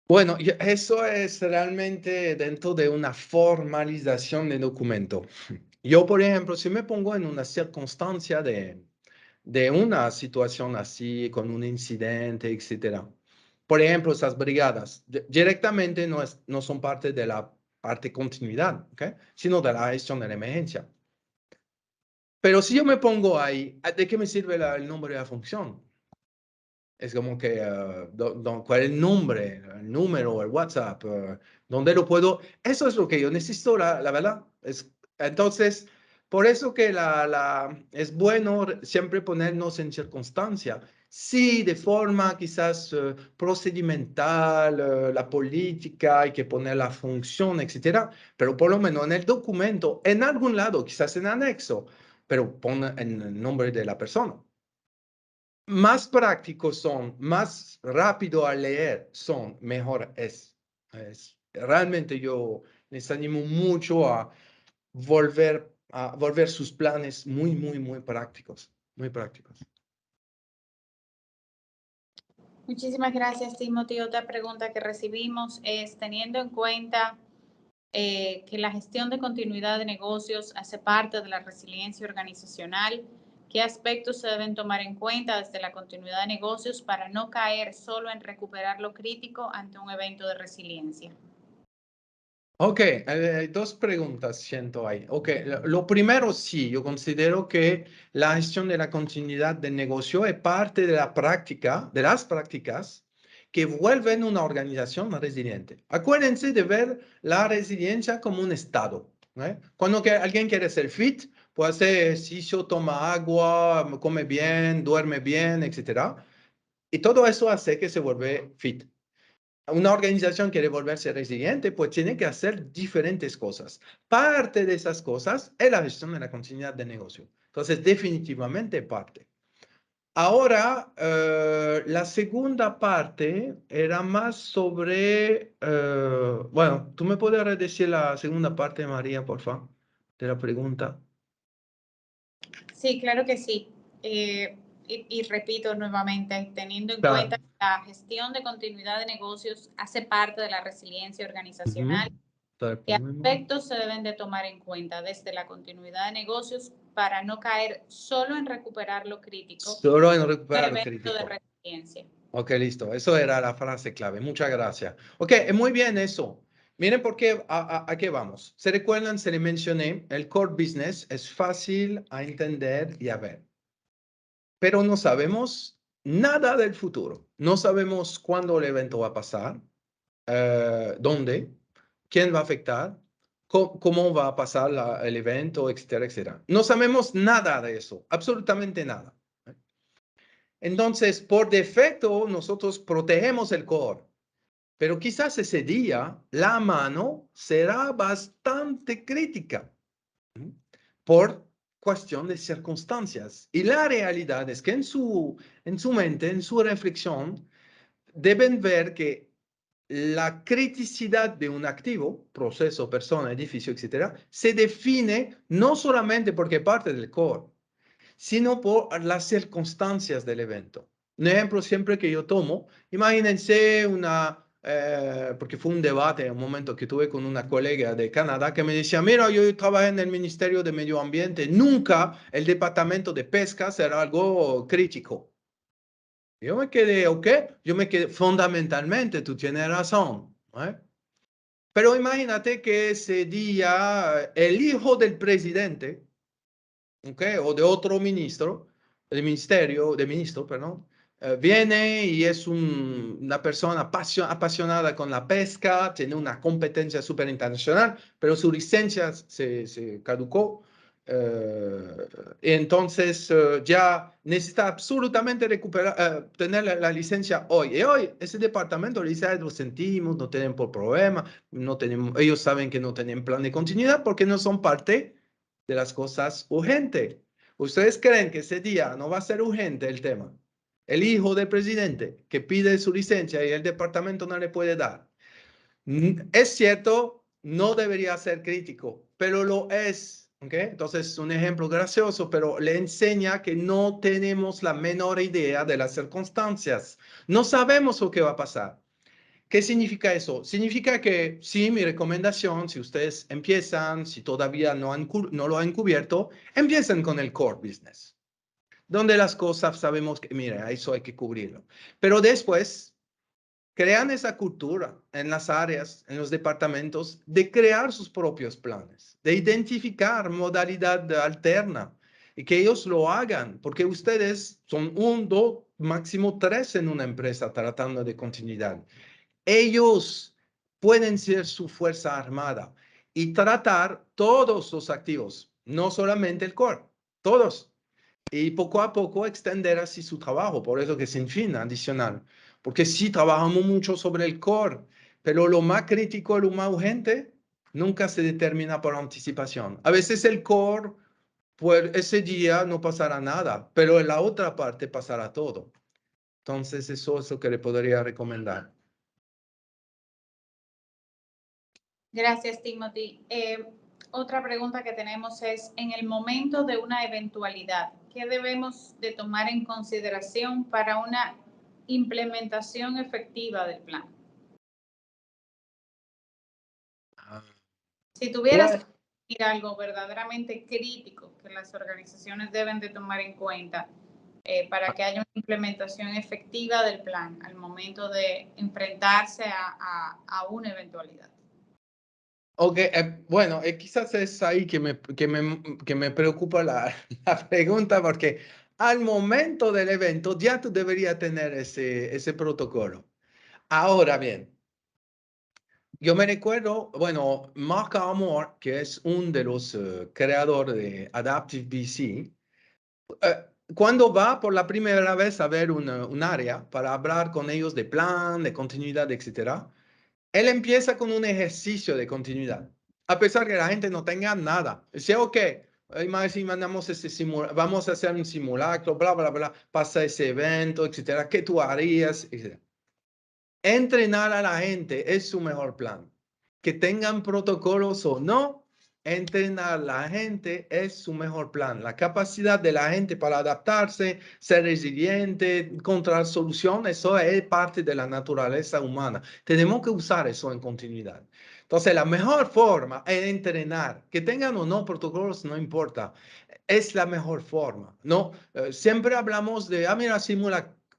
Bueno, eso es realmente dentro de una formalización de documento. Yo, por ejemplo, si me pongo en una circunstancia de una situación así, con un incidente, etcétera. Por ejemplo, esas brigadas directamente no son parte de la parte continuidad, ¿ok? Sino de la gestión de la emergencia. Pero si yo me pongo ahí, ¿de qué me sirve el nombre de la función? Es como que, ¿cuál es el nombre, el número, el WhatsApp? ¿Dónde lo puedo? Eso es lo que yo necesito, la verdad. Entonces, por eso que es bueno siempre ponernos en circunstancia. Sí, de forma quizás procedimental, la política, hay que poner la función, etcétera, pero por lo menos en el documento, en algún lado, quizás en anexo, pero pon en el nombre de la persona. Más prácticos son, más rápido a leer son, mejor es. Realmente yo les animo mucho a volver sus planes muy, muy, muy prácticos, muy prácticos. Muchísimas gracias, Timothy. Otra pregunta que recibimos es, teniendo en cuenta que la gestión de continuidad de negocios hace parte de la resiliencia organizacional, ¿qué aspectos se deben tomar en cuenta desde la continuidad de negocios para no caer solo en recuperar lo crítico ante un evento de resiliencia? Ok, hay dos preguntas siento ahí. Ok, lo primero sí, yo considero que la gestión de la continuidad de negocio es parte de la práctica, de las prácticas que vuelven una organización resiliente. Acuérdense de ver la resiliencia como un estado. Cuando alguien quiere ser fit, puede hacer ejercicio, toma agua, come bien, duerme bien, etc. Y todo eso hace que se vuelve fit. Una organización quiere volverse resiliente, pues tiene que hacer diferentes cosas. Parte de esas cosas es la gestión de la continuidad de negocio. Entonces, definitivamente parte. Ahora, la segunda parte era más sobre, bueno, ¿tú me puedes decir la segunda parte, María, por favor, de la pregunta? Sí, claro que sí. Y repito nuevamente, teniendo en Claro. cuenta que la gestión de continuidad de negocios hace parte de la resiliencia organizacional, Ujú. ¿qué aspectos se deben de tomar en cuenta desde la continuidad de negocios para no caer solo en recuperar lo crítico Solo en en un recuperar lo evento de crítico. resiliencia? Ok, listo. Eso era la frase clave. Muchas gracias. Ok, muy bien eso. Miren por qué, a qué vamos. ¿Se recuerdan? Se le mencioné, el core business es fácil a entender y a ver, pero no sabemos nada del futuro. No sabemos cuándo el evento va a pasar, dónde, quién va a afectar, cómo va a pasar el evento, etcétera, etcétera. No sabemos nada de eso, absolutamente nada. Entonces, por defecto, nosotros protegemos el core. Pero quizás ese día la mano será bastante crítica por cuestión de circunstancias. Y la realidad es que en su mente, en su reflexión, deben ver que la criticidad de un activo, proceso, persona, edificio, etcétera, se define no solamente porque parte del core, sino por las circunstancias del evento. Un ejemplo siempre que yo tomo, imagínense porque fue un debate en un momento que tuve con una colega de Canadá que me decía, mira, yo trabajé en el Ministerio de Medio Ambiente, nunca el Departamento de Pesca será algo crítico. Yo me quedé, ¿ok? Yo me quedé, fundamentalmente, tú tienes razón. Pero imagínate que ese día el hijo del presidente, ¿okay? O de otro ministro, de ministro, perdón, viene y es una persona apasionada con la pesca, tiene una competencia súper internacional, pero su licencia se caducó. Y entonces ya necesita absolutamente tener la licencia hoy. Y hoy ese departamento le dice, lo sentimos, no tienen por problema, no tenemos, ellos saben que no tienen plan de continuidad porque no son parte de las cosas urgentes. ¿Ustedes creen que ese día no va a ser urgente el tema? El hijo del presidente que pide su licencia y el departamento no le puede dar. Es cierto, no debería ser crítico, pero lo es. ¿Okay? Entonces, es un ejemplo gracioso, pero le enseña que no tenemos la menor idea de las circunstancias. No sabemos lo que va a pasar. ¿Qué significa eso? Significa que sí, mi recomendación, si ustedes empiezan, si todavía no lo han cubierto, empiecen con el core business, donde las cosas sabemos que, mira, eso hay que cubrirlo. Pero después, crean esa cultura en las áreas, en los departamentos, de crear sus propios planes, de identificar modalidad alterna y que ellos lo hagan, porque ustedes son 1, 2, máximo 3 en una empresa tratando de continuidad. Ellos pueden ser su fuerza armada y tratar todos los activos, no solamente el core, todos. Y poco a poco extender así su trabajo, por eso que sin fin adicional. Porque sí trabajamos mucho sobre el core, pero lo más crítico, lo más urgente, nunca se determina por anticipación. A veces el core, pues ese día no pasará nada, pero en la otra parte pasará todo. Entonces eso es lo que le podría recomendar. Gracias, Timothy. Otra pregunta que tenemos es, en el momento de una eventualidad, ¿qué debemos de tomar en consideración para una implementación efectiva del plan? Si tuvieras que decir algo verdaderamente crítico que las organizaciones deben de tomar en cuenta para que haya una implementación efectiva del plan al momento de enfrentarse a una eventualidad. Ok, bueno, quizás es ahí que me preocupa la pregunta, porque al momento del evento ya tú deberías tener ese protocolo. Ahora bien, yo me recuerdo, bueno, Mark Armour, que es uno de los creadores de Adaptive BC, cuando va por la primera vez a ver un área para hablar con ellos de plan, de continuidad, etcétera, él empieza con un ejercicio de continuidad, a pesar que la gente no tenga nada. Dice, ok, mandamos vamos a hacer un simulacro, bla, bla, bla, pasa ese evento, etcétera, ¿qué tú harías? Etcétera. Entrenar a la gente es su mejor plan. Que tengan protocolos o no, entrenar a la gente es su mejor plan. La capacidad de la gente para adaptarse, ser resiliente, encontrar soluciones, eso es parte de la naturaleza humana. Tenemos que usar eso en continuidad. Entonces, la mejor forma es entrenar. Que tengan o no protocolos, no importa. Es la mejor forma, ¿no? Siempre hablamos de, mira,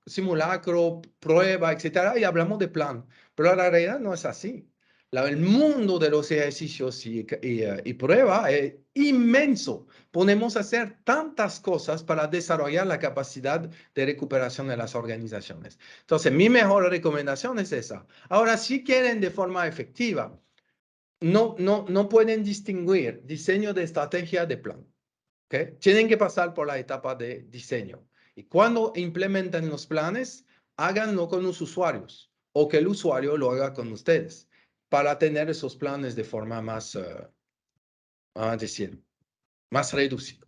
simulacro, prueba, etcétera, y hablamos de plan. Pero la realidad no es así. El mundo de los ejercicios y prueba es inmenso. Podemos hacer tantas cosas para desarrollar la capacidad de recuperación de las organizaciones. Entonces, mi mejor recomendación es esa. Ahora, si quieren de forma efectiva, no pueden distinguir diseño de estrategia de plan. ¿Okay? Tienen que pasar por la etapa de diseño. Y cuando implementen los planes, háganlo con los usuarios o que el usuario lo haga con ustedes para tener esos planes de forma más, más reducida.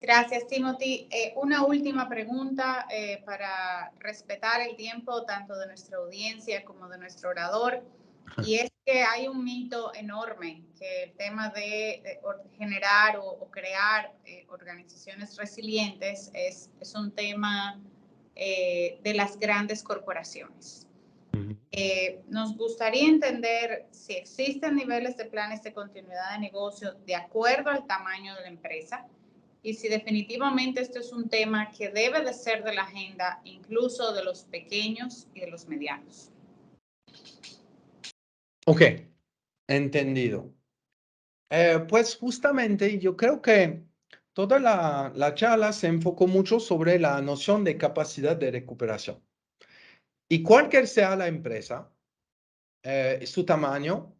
Gracias, Timothy. Una última pregunta para respetar el tiempo tanto de nuestra audiencia como de nuestro orador. Y es que hay un mito enorme que el tema de generar o crear organizaciones resilientes es un tema de las grandes corporaciones. Nos gustaría entender si existen niveles de planes de continuidad de negocio de acuerdo al tamaño de la empresa y si definitivamente esto es un tema que debe de ser de la agenda incluso de los pequeños y de los medianos. Ok, entendido. Pues justamente yo creo que toda la charla se enfocó mucho sobre la noción de capacidad de recuperación. Y cualquier sea la empresa, su tamaño,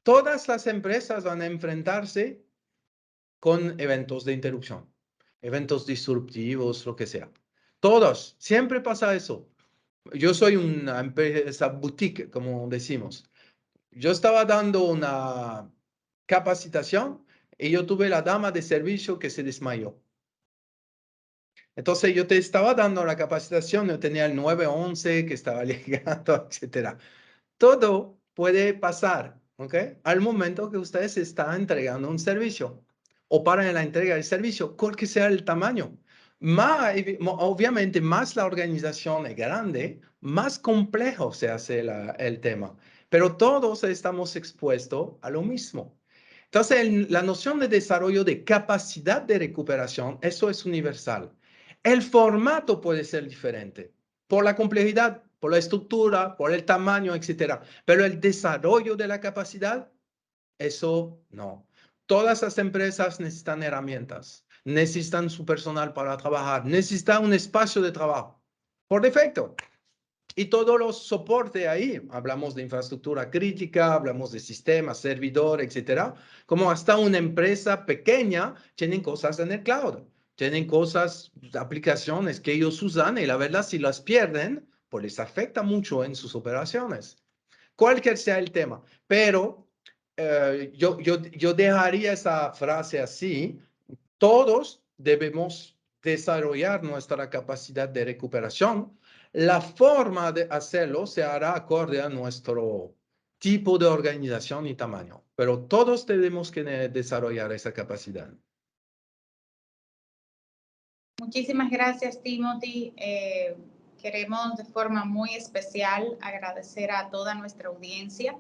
todas las empresas van a enfrentarse con eventos de interrupción, eventos disruptivos, lo que sea. Todos, siempre pasa eso. Yo soy una empresa boutique, como decimos. Yo estaba dando una capacitación y yo tuve la dama de servicio que se desmayó. Entonces yo te estaba dando la capacitación, yo tenía el 911 que estaba llegando, etcétera. Todo puede pasar, ¿ok? Al momento que ustedes están entregando un servicio o para la entrega del servicio, cual que sea el tamaño. Obviamente, más la organización es grande, más complejo se hace el tema, pero todos estamos expuestos a lo mismo. Entonces, la noción de desarrollo de capacidad de recuperación, eso es universal. El formato puede ser diferente por la complejidad, por la estructura, por el tamaño, etcétera. Pero el desarrollo de la capacidad, eso no. Todas las empresas necesitan herramientas, necesitan su personal para trabajar, necesitan un espacio de trabajo, por defecto. Y todos los soportes ahí, hablamos de infraestructura crítica, hablamos de sistemas, servidor, etcétera, como hasta una empresa pequeña tienen cosas en el cloud, tienen cosas, aplicaciones que ellos usan y la verdad si las pierden, pues les afecta mucho en sus operaciones. Cualquier sea el tema, pero yo dejaría esa frase así, todos debemos desarrollar nuestra capacidad de recuperación. La forma de hacerlo se hará acorde a nuestro tipo de organización y tamaño, pero todos tenemos que desarrollar esa capacidad. Muchísimas gracias, Timothy. Queremos de forma muy especial agradecer a toda nuestra audiencia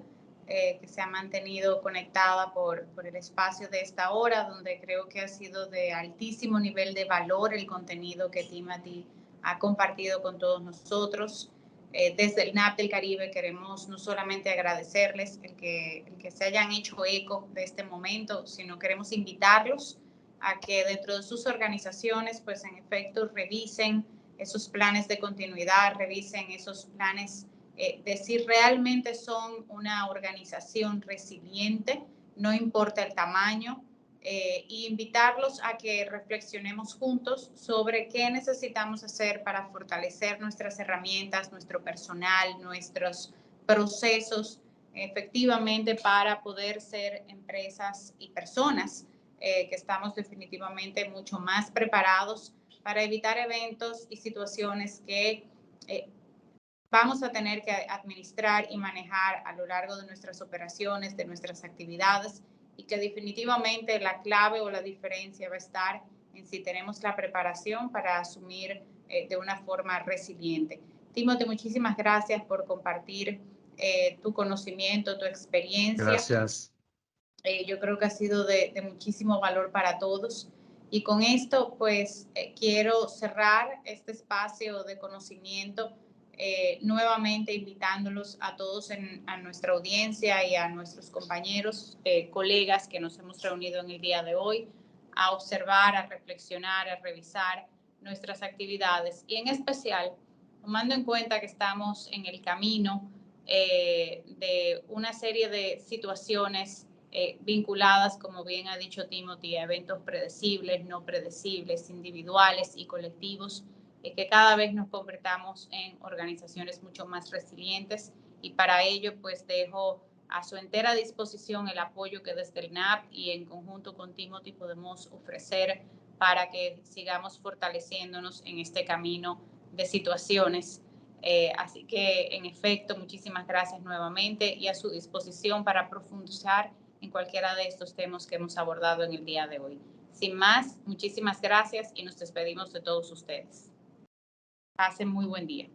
que se ha mantenido conectada por el espacio de esta hora, donde creo que ha sido de altísimo nivel de valor el contenido que Timothy ha compartido con todos nosotros. Desde el NAP del Caribe queremos no solamente agradecerles el que se hayan hecho eco de este momento, sino queremos invitarlos a que dentro de sus organizaciones, pues en efecto, revisen esos planes de continuidad, revisen esos planes de si realmente son una organización resiliente, no importa el tamaño, y invitarlos a que reflexionemos juntos sobre qué necesitamos hacer para fortalecer nuestras herramientas, nuestro personal, nuestros procesos, efectivamente para poder ser empresas y personas que estamos definitivamente mucho más preparados para evitar eventos y situaciones que vamos a tener que administrar y manejar a lo largo de nuestras operaciones, de nuestras actividades, y que definitivamente la clave o la diferencia va a estar en si tenemos la preparación para asumir de una forma resiliente. Timothy, muchísimas gracias por compartir tu conocimiento, tu experiencia. Gracias. Yo creo que ha sido de muchísimo valor para todos. Y con esto, pues, quiero cerrar este espacio de conocimiento, nuevamente invitándolos a todos a nuestra audiencia y a nuestros compañeros, colegas que nos hemos reunido en el día de hoy, a observar, a reflexionar, a revisar nuestras actividades y en especial, tomando en cuenta que estamos en el camino de una serie de situaciones vinculadas, como bien ha dicho Timothy, a eventos predecibles, no predecibles, individuales y colectivos, que cada vez nos convertamos en organizaciones mucho más resilientes, y para ello pues dejo a su entera disposición el apoyo que desde el NAP y en conjunto con Timothy podemos ofrecer para que sigamos fortaleciéndonos en este camino de situaciones. Así que, en efecto, muchísimas gracias nuevamente y a su disposición para profundizar en cualquiera de estos temas que hemos abordado en el día de hoy. Sin más, muchísimas gracias y nos despedimos de todos ustedes. Pasen muy buen día.